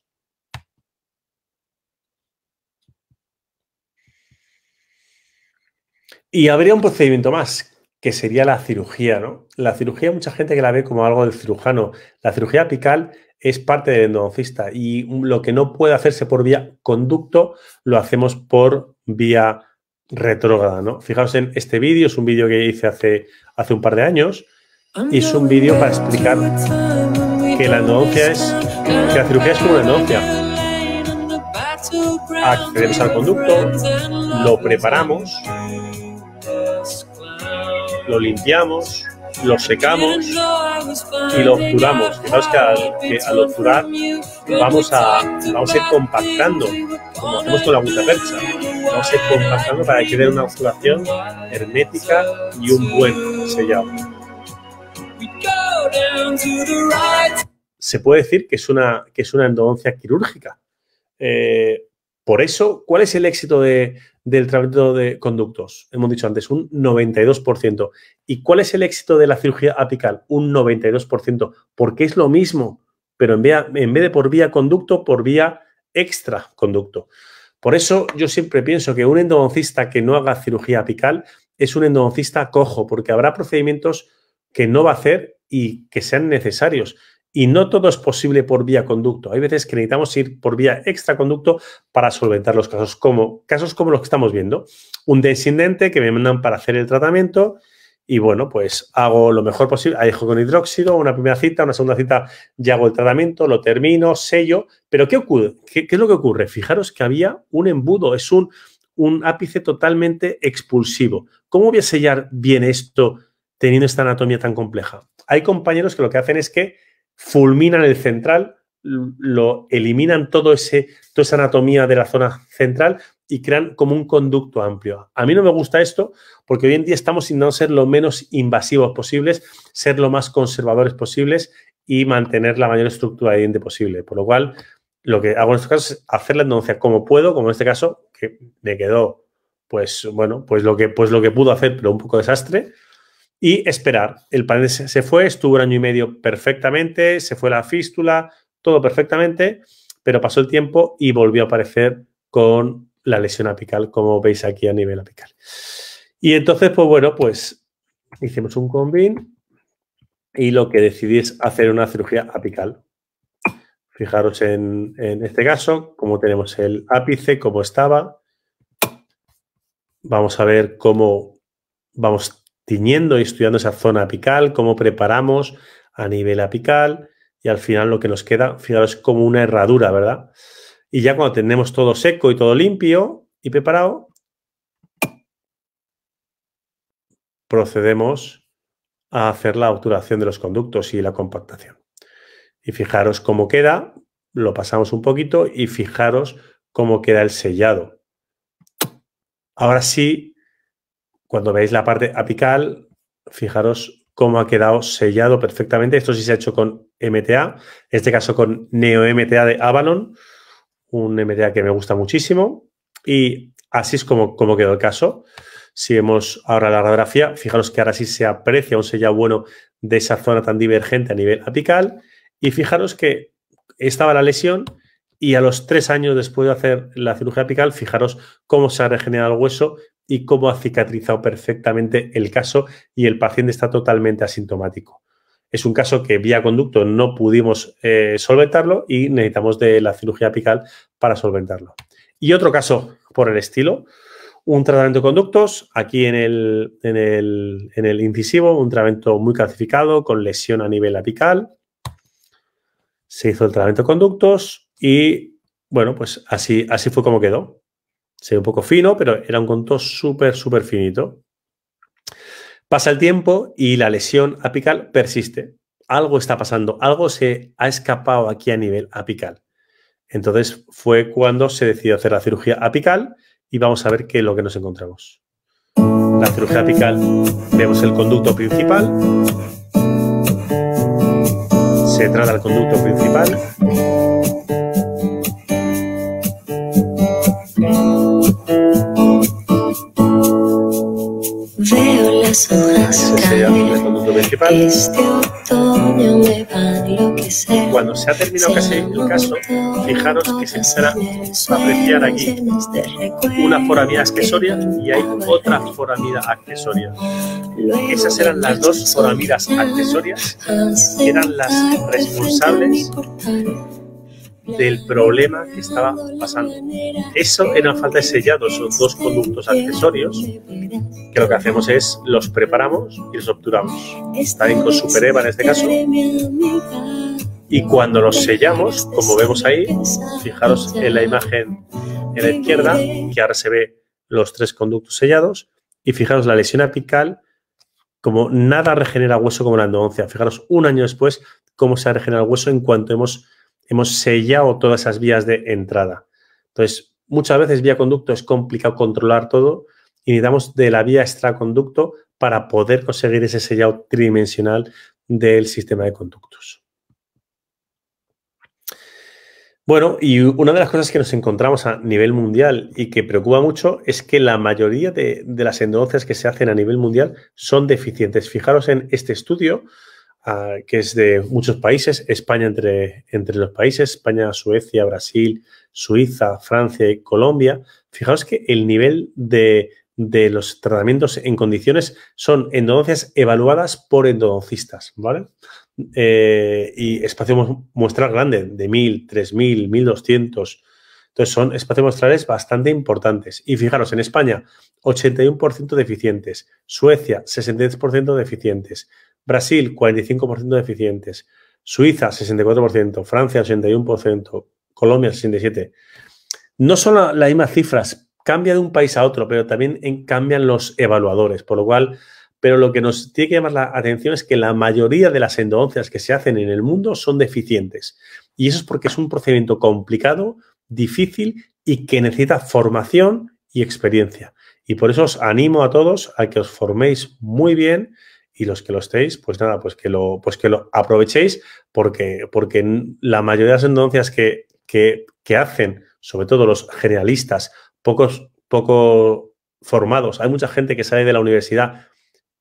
Y habría un procedimiento más, que sería la cirugía, ¿no? La cirugía, mucha gente que la ve como algo del cirujano. La cirugía apical es parte del endodoncista y lo que no puede hacerse por vía conducto lo hacemos por vía retrógrada, ¿no? Fijaos en este vídeo, es un vídeo que hice hace un par de años y es un vídeo para explicar que la endodoncia que la cirugía es como una endodoncia. Accedemos al conducto, lo preparamos, lo limpiamos, lo secamos y lo obturamos. Fijaos que al obturar vamos a ir compactando, como hacemos con la aguja percha. Vamos a ir compactando para que quede una obturación hermética y un buen sellado. Se puede decir que es una endodoncia quirúrgica. Por eso, ¿cuál es el éxito del tratamiento de conductos? Hemos dicho antes, un 92%. ¿Y cuál es el éxito de la cirugía apical? Un 92%. Porque es lo mismo, pero en vez de por vía conducto, por vía extraconducto. Por eso yo siempre pienso que un endodoncista que no haga cirugía apical es un endodoncista cojo, porque habrá procedimientos que no va a hacer y que sean necesarios. Y no todo es posible por vía conducto. Hay veces que necesitamos ir por vía extraconducto para solventar los casos como los que estamos viendo. Un descendente que me mandan para hacer el tratamiento y, bueno, pues hago lo mejor posible. Ajo con hidróxido, una primera cita, una segunda cita, ya hago el tratamiento, lo termino, sello. Pero ¿qué ocurre? ¿Qué es lo que ocurre? Fijaros que había un embudo, es un ápice totalmente expulsivo. ¿Cómo voy a sellar bien esto teniendo esta anatomía tan compleja? Hay compañeros que lo que hacen es que fulminan el central, lo eliminan toda esa anatomía de la zona central y crean como un conducto amplio. A mí no me gusta esto porque hoy en día estamos intentando ser lo menos invasivos posibles, ser lo más conservadores posibles y mantener la mayor estructura de diente posible. Por lo cual, lo que hago en estos casos es hacer la endodoncia como puedo, como en este caso, que me quedó, pues lo que pudo hacer, pero un poco desastre. Y esperar. El paciente se fue, estuvo 1 año y medio perfectamente, se fue la fístula, todo perfectamente, pero pasó el tiempo y volvió a aparecer con la lesión apical, como veis aquí a nivel apical. Y entonces, pues hicimos un combin y lo que decidí es hacer una cirugía apical. Fijaros en este caso, cómo tenemos el ápice, cómo estaba. Vamos a ver cómo vamos tiñendo y estudiando esa zona apical, cómo preparamos a nivel apical y al final lo que nos queda, fijaros, como una herradura, ¿verdad? Y ya cuando tenemos todo seco y todo limpio y preparado, procedemos a hacer la obturación de los conductos y la compactación. Y fijaros cómo queda, lo pasamos un poquito y fijaros cómo queda el sellado. Ahora sí, cuando veis la parte apical, fijaros cómo ha quedado sellado perfectamente. Esto sí se ha hecho con MTA, en este caso con Neo MTA de Avalon, un MTA que me gusta muchísimo. Y así es como quedó el caso. Si vemos ahora la radiografía, fijaros que ahora sí se aprecia un sellado bueno de esa zona tan divergente a nivel apical. Y fijaros que estaba la lesión y a los 3 años después de hacer la cirugía apical, fijaros cómo se ha regenerado el hueso y cómo ha cicatrizado perfectamente el caso y el paciente está totalmente asintomático. Es un caso que vía conducto no pudimos solventarlo y necesitamos de la cirugía apical para solventarlo. Y otro caso por el estilo, Un tratamiento de conductos, aquí en el incisivo, un tratamiento muy calcificado con lesión a nivel apical. Se hizo el tratamiento de conductos y, bueno, pues así fue como quedó. Se ve un poco fino, pero era un conducto súper finito. Pasa el tiempo y la lesión apical persiste. Algo está pasando, algo se ha escapado aquí a nivel apical. Entonces fue cuando se decidió hacer la cirugía apical y vamos a ver qué es lo que nos encontramos. La cirugía apical, vemos el conducto principal. Se trata el conducto principal. Veo las hojas caer, este otoño me va a enloquecer. Cuando se ha terminado casi el caso, fijaros que se empieza a apreciar aquí una foramina accesoria y hay otra foramina accesoria. Esas eran las dos foraminas accesorias que eran las responsables del problema que estaba pasando. Eso era falta de sellado, esos dos conductos accesorios, que lo que hacemos es los preparamos y los obturamos. Está bien con Super-EVA en este caso. Y cuando los sellamos, como vemos ahí, fijaros en la imagen en la izquierda, que ahora se ve los tres conductos sellados, y fijaros la lesión apical, como nada regenera hueso como la endodoncia. Fijaros un año después cómo se ha regenerado el hueso en cuanto hemos sellado todas esas vías de entrada. Entonces, muchas veces vía conducto es complicado controlar todo y necesitamos de la vía extraconducto para poder conseguir ese sellado tridimensional del sistema de conductos. Bueno, y una de las cosas que nos encontramos a nivel mundial y que preocupa mucho es que la mayoría de las endodoncias que se hacen a nivel mundial son deficientes. Fijaros en este estudio, que es de muchos países, España entre los países, España, Suecia, Brasil, Suiza, Francia y Colombia. Fijaos que el nivel de los tratamientos en condiciones son endodoncias evaluadas por endodoncistas, ¿vale? Y espacio muestral grande, de 1.000, 3.000, 1.200. Entonces son espacios muestrales bastante importantes. Y fijaros, en España, 81% deficientes, Suecia, 63% deficientes, Brasil, 45% deficientes, Suiza, 64%, Francia, 81%, Colombia, 67%. No son las mismas cifras, cambia de un país a otro, pero también cambian los evaluadores, por lo cual, pero lo que nos tiene que llamar la atención es que la mayoría de las endodoncias que se hacen en el mundo son deficientes. Y eso es porque es un procedimiento complicado, difícil y que necesita formación y experiencia. Y por eso os animo a todos a que os forméis muy bien. Y los que lo estéis, pues nada, pues que lo aprovechéis porque la mayoría de las endodoncias que hacen, sobre todo los generalistas, poco formados, hay mucha gente que sale de la universidad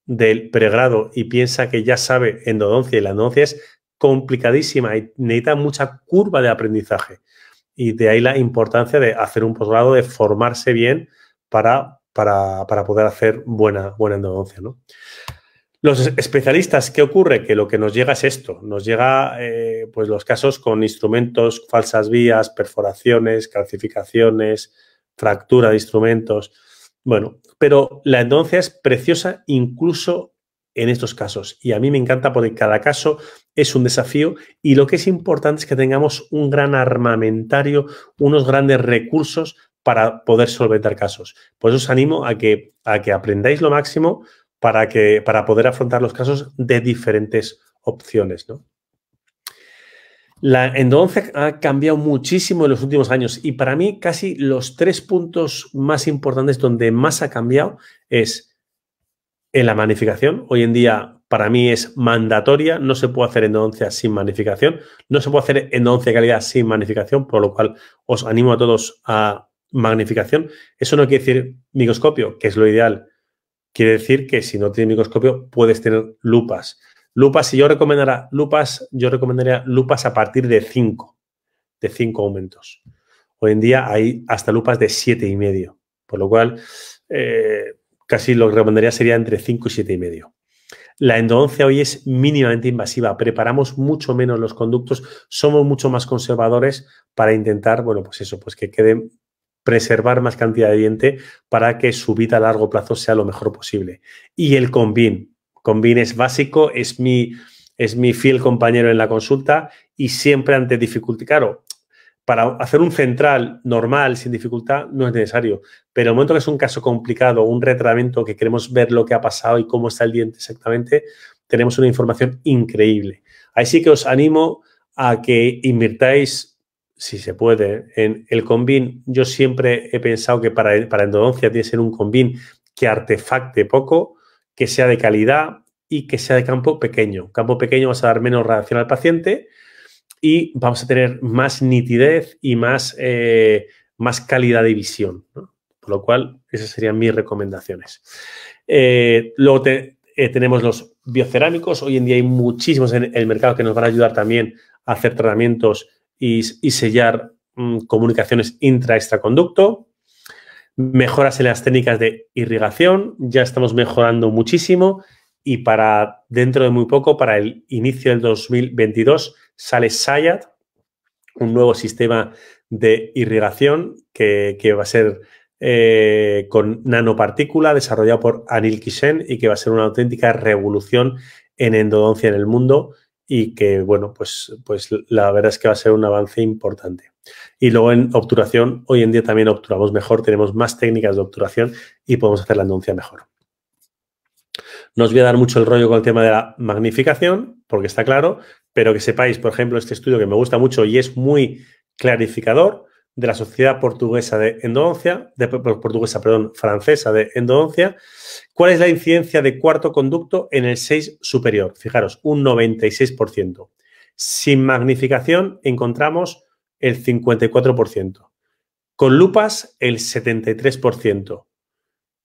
del pregrado y piensa que ya sabe endodoncia y la endodoncia es complicadísima y necesita mucha curva de aprendizaje. Y de ahí la importancia de hacer un posgrado, de formarse bien para poder hacer buena endodoncia, ¿no? Los especialistas, ¿qué ocurre? Que lo que nos llega es esto. Nos llega pues los casos con instrumentos, falsas vías, perforaciones, calcificaciones, fractura de instrumentos. Bueno, pero la endodoncia es preciosa incluso en estos casos. Y a mí me encanta porque cada caso es un desafío y lo que es importante es que tengamos un gran armamentario, unos grandes recursos para poder solventar casos. Por eso os animo a que aprendáis lo máximo para poder afrontar los casos de diferentes opciones, ¿no? La endodoncia ha cambiado muchísimo en los últimos años y para mí casi los 3 puntos más importantes donde más ha cambiado es en la magnificación. Hoy en día para mí es mandatoria, no se puede hacer endodoncia sin magnificación, no se puede hacer endodoncia de calidad sin magnificación, por lo cual os animo a todos a magnificación. Eso no quiere decir microscopio, que es lo ideal. Quiere decir que si no tienes microscopio puedes tener lupas. Lupas, si yo recomendaría lupas a partir de 5 aumentos. Hoy en día hay hasta lupas de 7,5, por lo cual casi lo que recomendaría sería entre 5 y 7,5. La endodoncia hoy es mínimamente invasiva, preparamos mucho menos los conductos, somos mucho más conservadores para intentar, bueno, pues eso, pues que queden preservar más cantidad de diente para que su vida a largo plazo sea lo mejor posible. Y el Convin. Convin es básico, es mi fiel compañero en la consulta y siempre ante dificultad. Claro, para hacer un central normal, sin dificultad, no es necesario. Pero en el momento que es un caso complicado, un retratamiento que queremos ver lo que ha pasado y cómo está el diente exactamente, tenemos una información increíble. Ahí sí que os animo a que invirtáis, si se puede, en el Convin. Yo siempre he pensado que para endodoncia tiene que ser un Convin que artefacte poco, que sea de calidad y que sea de campo pequeño. Campo pequeño vas a dar menos radiación al paciente y vamos a tener más nitidez y más calidad de visión, ¿no? Por lo cual, esas serían mis recomendaciones. Luego tenemos los biocerámicos. Hoy en día hay muchísimos en el mercado que nos van a ayudar también a hacer tratamientos y sellar comunicaciones intra-extraconducto. Mejoras en las técnicas de irrigación. Ya estamos mejorando muchísimo y para dentro de muy poco, para el inicio del 2022, sale SIAD, un nuevo sistema de irrigación que va a ser con nanopartícula, desarrollado por Anil Kishen y que va a ser una auténtica revolución en endodoncia en el mundo y que, bueno, pues la verdad es que va a ser un avance importante. Y luego en obturación, hoy en día también obturamos mejor, tenemos más técnicas de obturación y podemos hacer la endodoncia mejor. No os voy a dar mucho el rollo con el tema de la magnificación, porque está claro, pero que sepáis, por ejemplo, este estudio que me gusta mucho y es muy clarificador, de la Sociedad Portuguesa de Endodoncia, francesa de endodoncia, ¿cuál es la incidencia de cuarto conducto en el 6 superior? Fijaros, un 96%. Sin magnificación encontramos el 54%. Con lupas, el 73%.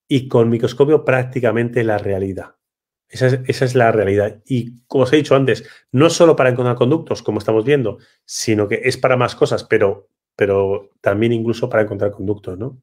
Y con microscopio prácticamente la realidad. Esa es la realidad. Y como os he dicho antes, no solo para encontrar conductos, como estamos viendo, sino que es para más cosas, pero también incluso para encontrar conductos, ¿no?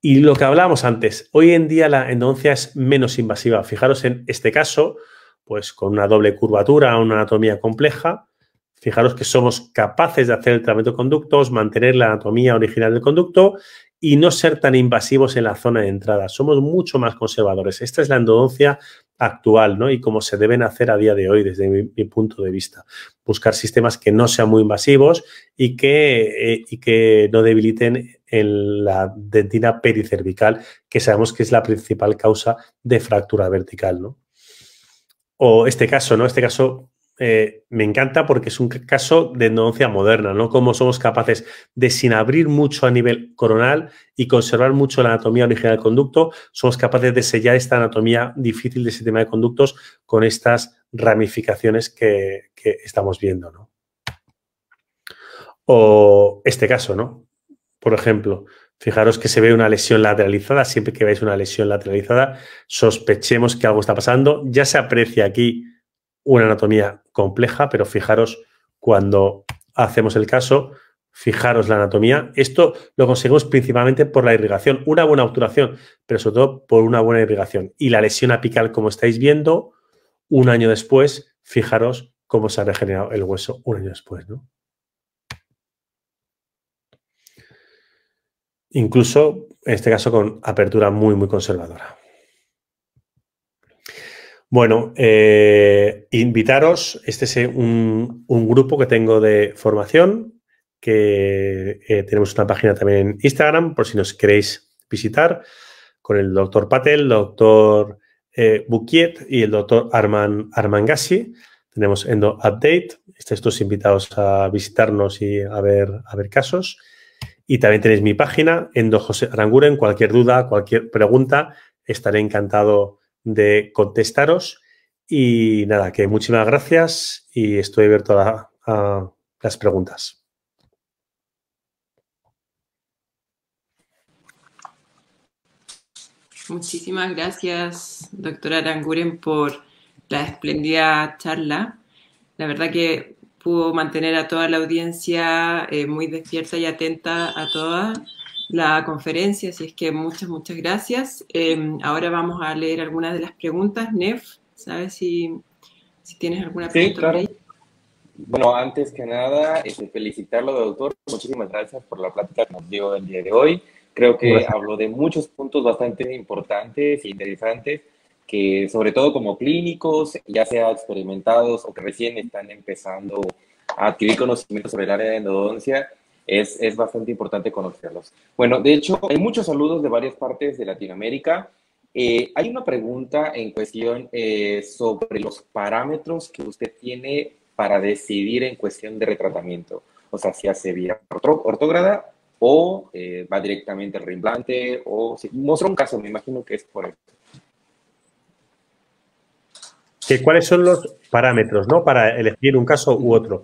Y lo que hablábamos antes, hoy en día la endodoncia es menos invasiva. Fijaros en este caso, pues con una doble curvatura, una anatomía compleja, fijaros que somos capaces de hacer el tratamiento de conductos, mantener la anatomía original del conducto y no ser tan invasivos en la zona de entrada. Somos mucho más conservadores. Esta es la endodoncia actual, ¿no? Y como se deben hacer a día de hoy, desde mi punto de vista. Buscar sistemas que no sean muy invasivos y que no debiliten en la dentina pericervical, que sabemos que es la principal causa de fractura vertical, ¿no? O este caso, ¿no? Este caso me encanta porque es un caso de endodoncia moderna, ¿no? Cómo somos capaces de, sin abrir mucho a nivel coronal y conservar mucho la anatomía original del conducto, somos capaces de sellar esta anatomía difícil del sistema de conductos con estas ramificaciones que estamos viendo, ¿no? O este caso, ¿no? Por ejemplo, fijaros que se ve una lesión lateralizada. Siempre que veáis una lesión lateralizada, sospechemos que algo está pasando. Ya se aprecia aquí una anatomía compleja, pero fijaros cuando hacemos el caso, fijaros la anatomía. Esto lo conseguimos principalmente por la irrigación, una buena obturación, pero sobre todo por una buena irrigación. Y la lesión apical, como estáis viendo, un año después, fijaros cómo se ha regenerado el hueso un año después, ¿no? Incluso, en este caso, con apertura muy, muy conservadora. Bueno, invitaros, este es un grupo que tengo de formación, que tenemos una página también en Instagram, por si nos queréis visitar, con el doctor Patel, el doctor Bukiet y el doctor Arman Gassi. Tenemos Endo Update, estos invitados a visitarnos y a ver casos. Y también tenéis mi página, Endo José Aranguren. Cualquier duda, cualquier pregunta, estaré encantado de contestaros. Y nada, que muchísimas gracias y estoy abierto a las preguntas. Muchísimas gracias, doctora Aranguren, por la espléndida charla. La verdad que pudo mantener a toda la audiencia muy despierta y atenta a toda la conferencia, así es que muchas gracias. Ahora vamos a leer algunas de las preguntas. Nef, ¿sabes si tienes alguna pregunta? Sí, claro. Por ahí? Bueno, antes que nada, felicitarlo, doctor. Muchísimas gracias por la plática que nos dio el día de hoy. Creo que habló de muchos puntos bastante importantes e interesantes que, sobre todo como clínicos, ya sea experimentados o que recién están empezando a adquirir conocimientos sobre el área de endodoncia, es bastante importante conocerlos. Bueno, de hecho, hay muchos saludos de varias partes de Latinoamérica. Hay una pregunta en cuestión sobre los parámetros que usted tiene para decidir en cuestión de retratamiento. O sea, si hace vía ortógrada o va directamente al reimplante, o si muestra un caso, me imagino que es por eso. ¿Cuáles son los parámetros, ¿no? Para elegir un caso u otro.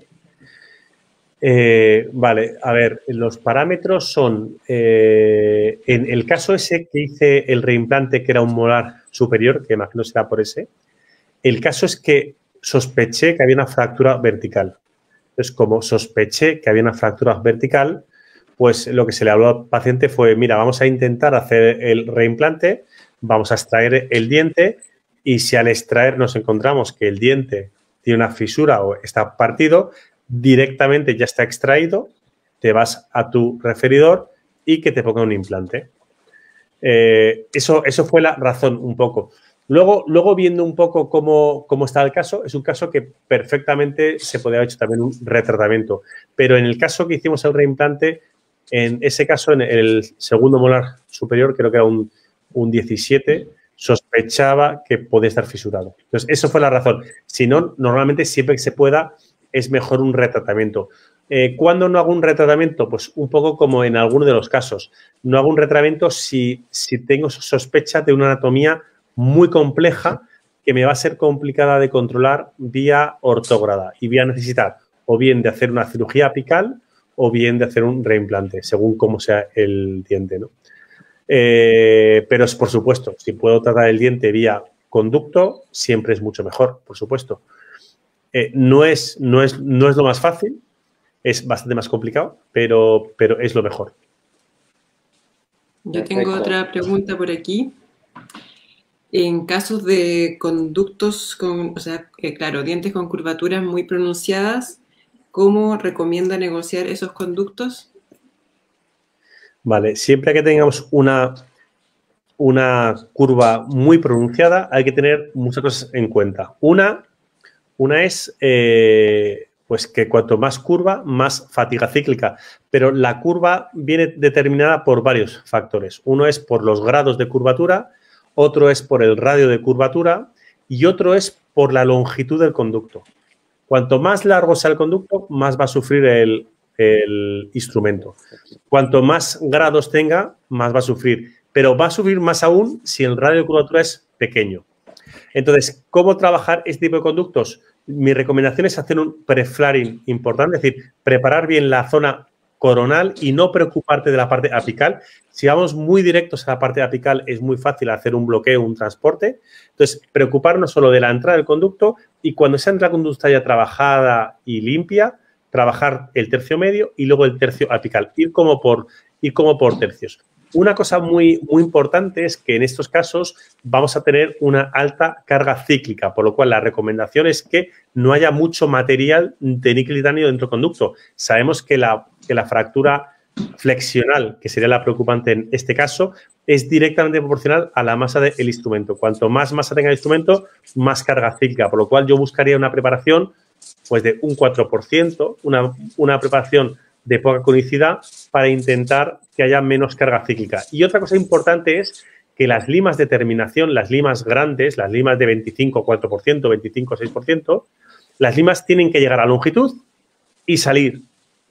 Vale, a ver, los parámetros son, en el caso ese que hice el reimplante, que era un molar superior, que imagino será por ese, el caso es que sospeché que había una fractura vertical. Entonces, como sospeché que había una fractura vertical, pues lo que se le habló al paciente fue, mira, vamos a intentar hacer el reimplante, vamos a extraer el diente y si al extraer nos encontramos que el diente tiene una fisura o está partido, directamente ya está extraído, te vas a tu referidor y que te ponga un implante. Eso fue la razón un poco. Luego viendo un poco cómo está el caso, es un caso que perfectamente se podría haber hecho también un retratamiento. Pero en el caso que hicimos el reimplante, en ese caso, en el segundo molar superior, creo que era un 17, sospechaba que podía estar fisurado. Entonces, eso fue la razón. Si no, normalmente siempre que se pueda, es mejor un retratamiento. ¿Cuándo no hago un retratamiento? Pues un poco como en alguno de los casos. No hago un retratamiento si tengo sospecha de una anatomía muy compleja que me va a ser complicada de controlar vía ortógrada y voy a necesitar o bien de hacer una cirugía apical o bien de hacer un reimplante, según cómo sea el diente, ¿no? Pero por supuesto, si puedo tratar el diente vía conducto, siempre es mucho mejor, por supuesto. No es lo más fácil, es bastante más complicado, pero es lo mejor. Yo tengo otra pregunta por aquí. En casos de conductos claro, dientes con curvaturas muy pronunciadas, ¿cómo recomienda negociar esos conductos? Vale, siempre que tengamos una curva muy pronunciada, hay que tener muchas cosas en cuenta. Una es pues que cuanto más curva, más fatiga cíclica, pero la curva viene determinada por varios factores. Uno es por los grados de curvatura, otro es por el radio de curvatura y otro es por la longitud del conducto. Cuanto más largo sea el conducto, más va a sufrir el instrumento. Cuanto más grados tenga, más va a sufrir, pero va a sufrir más aún si el radio de curvatura es pequeño. Entonces, ¿cómo trabajar este tipo de conductos? Mi recomendación es hacer un preflaring importante, es decir, preparar bien la zona coronal y no preocuparte de la parte apical. Si vamos muy directos a la parte apical, es muy fácil hacer un bloqueo, un transporte. Entonces, preocuparnos solo de la entrada del conducto y cuando esa entrada del conducto está ya trabajada y limpia, trabajar el tercio medio y luego el tercio apical, ir como por tercios. Una cosa muy importante es que en estos casos vamos a tener una alta carga cíclica, por lo cual la recomendación es que no haya mucho material de níquel y titanio dentro del conducto. Sabemos que la fractura flexional, que sería la preocupante en este caso, es directamente proporcional a la masa del instrumento. Cuanto más masa tenga el instrumento, más carga cíclica, por lo cual yo buscaría una preparación pues de un 4%, una preparación de poca conicidad para intentar que haya menos carga cíclica. Y otra cosa importante es que las limas de terminación, las limas grandes, las limas de 25,4%, 25,6%, las limas tienen que llegar a longitud y salir.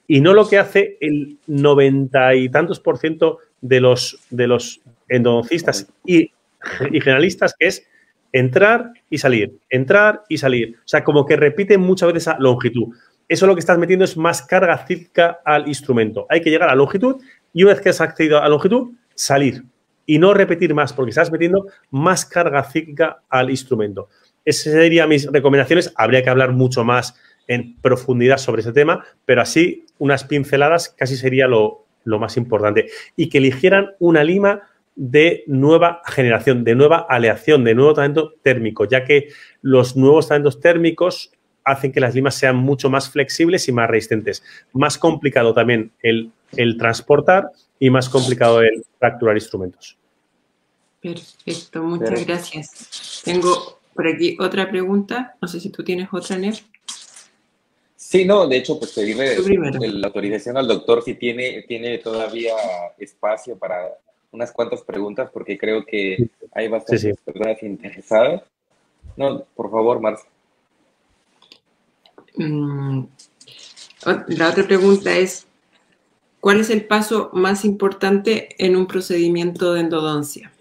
Y no lo que hace el 90 y tantos % de los endodoncistas y generalistas, que es entrar y salir, entrar y salir. O sea, como que repiten muchas veces esa longitud. Eso lo que estás metiendo es más carga cíclica al instrumento. Hay que llegar a longitud y una vez que has accedido a longitud, salir. Y no repetir más, porque estás metiendo más carga cíclica al instrumento. Esas serían mis recomendaciones. Habría que hablar mucho más en profundidad sobre ese tema, pero así unas pinceladas casi sería lo más importante. Y que eligieran una lima de nueva generación, de nueva aleación, de nuevo tratamiento térmico, ya que los nuevos tratamientos térmicos hacen que las limas sean mucho más flexibles y más resistentes. Más complicado también el transportar y más complicado el fracturar instrumentos. Perfecto, muchas gracias. Tengo por aquí otra pregunta. No sé si tú tienes otra, Nef. Sí, no, de hecho, pues pedirle primero. la autorización al doctor si tiene todavía espacio para unas cuantas preguntas, porque creo que hay bastantes personas interesadas. No, por favor, Marce. La otra pregunta es, ¿cuál es el paso más importante en un procedimiento de endodoncia?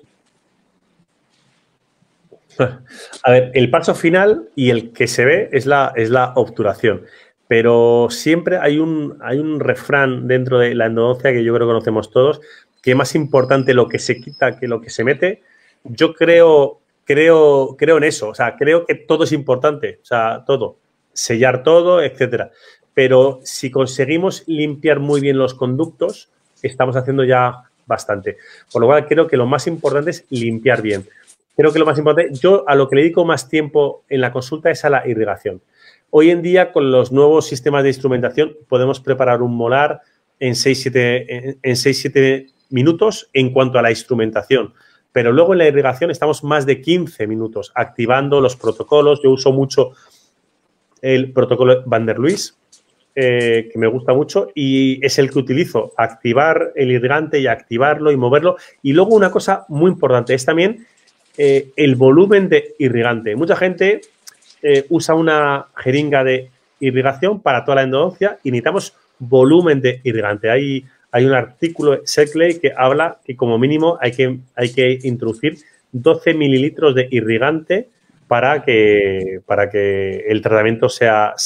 A ver, el paso final y el que se ve es la obturación. Pero siempre hay un refrán dentro de la endodoncia que yo creo que conocemos todos, que es más importante lo que se quita que lo que se mete. Yo creo en eso. O sea, creo que todo es importante. O sea, todo. Sellar todo, etcétera. Pero si conseguimos limpiar muy bien los conductos, estamos haciendo ya bastante. Por lo cual, creo que lo más importante es limpiar bien. Creo que lo más importante, yo a lo que le dedico más tiempo en la consulta es a la irrigación. Hoy en día, con los nuevos sistemas de instrumentación, podemos preparar un molar en 6-7 minutos en cuanto a la instrumentación. Pero luego en la irrigación estamos más de 15 minutos activando los protocolos. Yo uso mucho el protocolo Van der Luis, que me gusta mucho y es el que utilizo, activar el irrigante y activarlo y moverlo. Y luego una cosa muy importante es también el volumen de irrigante. Mucha gente usa una jeringa de irrigación para toda la endodoncia y necesitamos volumen de irrigante. Hay un artículo de Sheckley que habla que como mínimo hay que introducir 12 mililitros de irrigante para que el tratamiento sea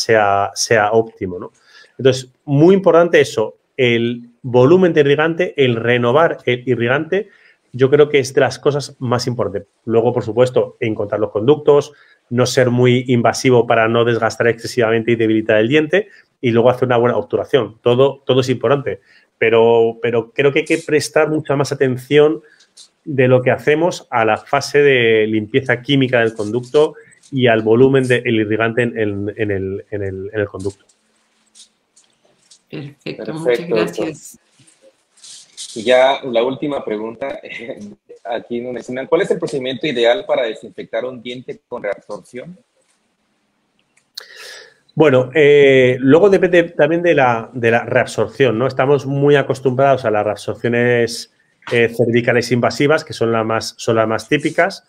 óptimo, ¿no? Entonces, muy importante eso, el volumen de irrigante, el renovar el irrigante, yo creo que es de las cosas más importantes. Luego, por supuesto, encontrar los conductos, no ser muy invasivo para no desgastar excesivamente y debilitar el diente y luego hacer una buena obturación. Todo es importante, pero creo que hay que prestar mucha más atención de lo que hacemos a la fase de limpieza química del conducto y al volumen del irrigante en el conducto. Perfecto, muchas gracias. Y ya la última pregunta, aquí nos mencionan, ¿cuál es el procedimiento ideal para desinfectar un diente con reabsorción? Bueno, luego depende también de la reabsorción, ¿no? Estamos muy acostumbrados a las reabsorciones cervicales invasivas, que son las más típicas.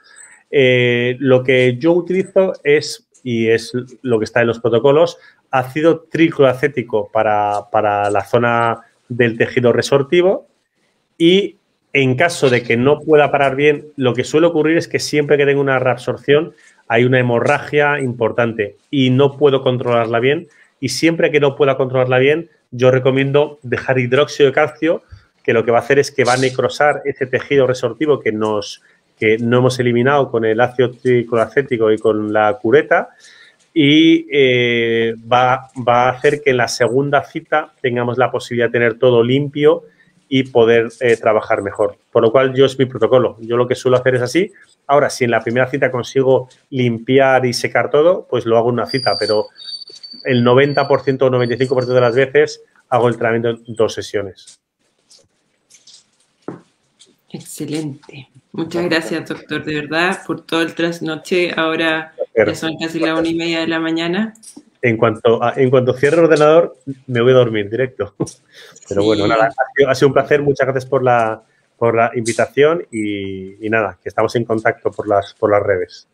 Lo que yo utilizo es lo que está en los protocolos, ácido tricloacético para la zona del tejido resortivo. Y en caso de que no pueda parar bien, lo que suele ocurrir es que siempre que tengo una reabsorción hay una hemorragia importante y no puedo controlarla bien. Y siempre que no pueda controlarla bien, yo recomiendo dejar hidróxido de calcio, que lo que va a hacer es que va a necrosar ese tejido resortivo que no hemos eliminado con el ácido tricloacético y con la cureta y va a hacer que en la segunda cita tengamos la posibilidad de tener todo limpio y poder trabajar mejor. Por lo cual, yo es mi protocolo. Yo lo que suelo hacer es así. Ahora, si en la primera cita consigo limpiar y secar todo, pues lo hago en una cita, pero el 90% o 95% de las veces hago el tratamiento en 2 sesiones. Excelente. Muchas gracias, doctor, de verdad, por todo el trasnoche. Ahora ya son casi las 1:30 de la mañana. En cuanto cierre el ordenador, me voy a dormir directo. Pero sí. Bueno, nada, ha sido un placer. Muchas gracias por la invitación y nada, que estamos en contacto por las redes.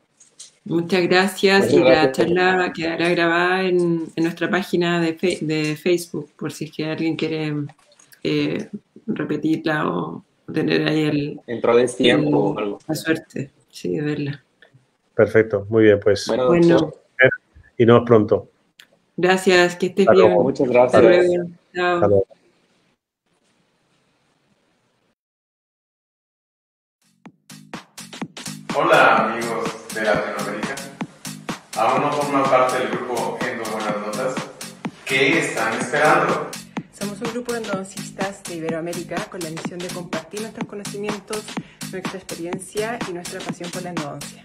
Muchas gracias. Y la charla quedará grabada en nuestra página de Facebook, por si es que alguien quiere repetirla o tener ahí dentro de tiempo o algo. La suerte, sí, de verla. Perfecto, muy bien, pues. Bueno. Y nos vemos pronto. Gracias, que estés bien. Muchas gracias. Hasta luego. Chao. Hasta luego. Hola amigos de Latinoamérica. ¿Aún no forman parte del grupo Endo Buenas Notas? ¿Qué están esperando? Somos un grupo de endodoncistas de Iberoamérica con la misión de compartir nuestros conocimientos, nuestra experiencia y nuestra pasión por la endodoncia.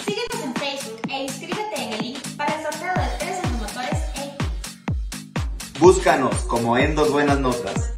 Síguenos en Facebook e inscríbete en el link para el sorteo de 3 endomotores. Búscanos como Endos Buenas Notas.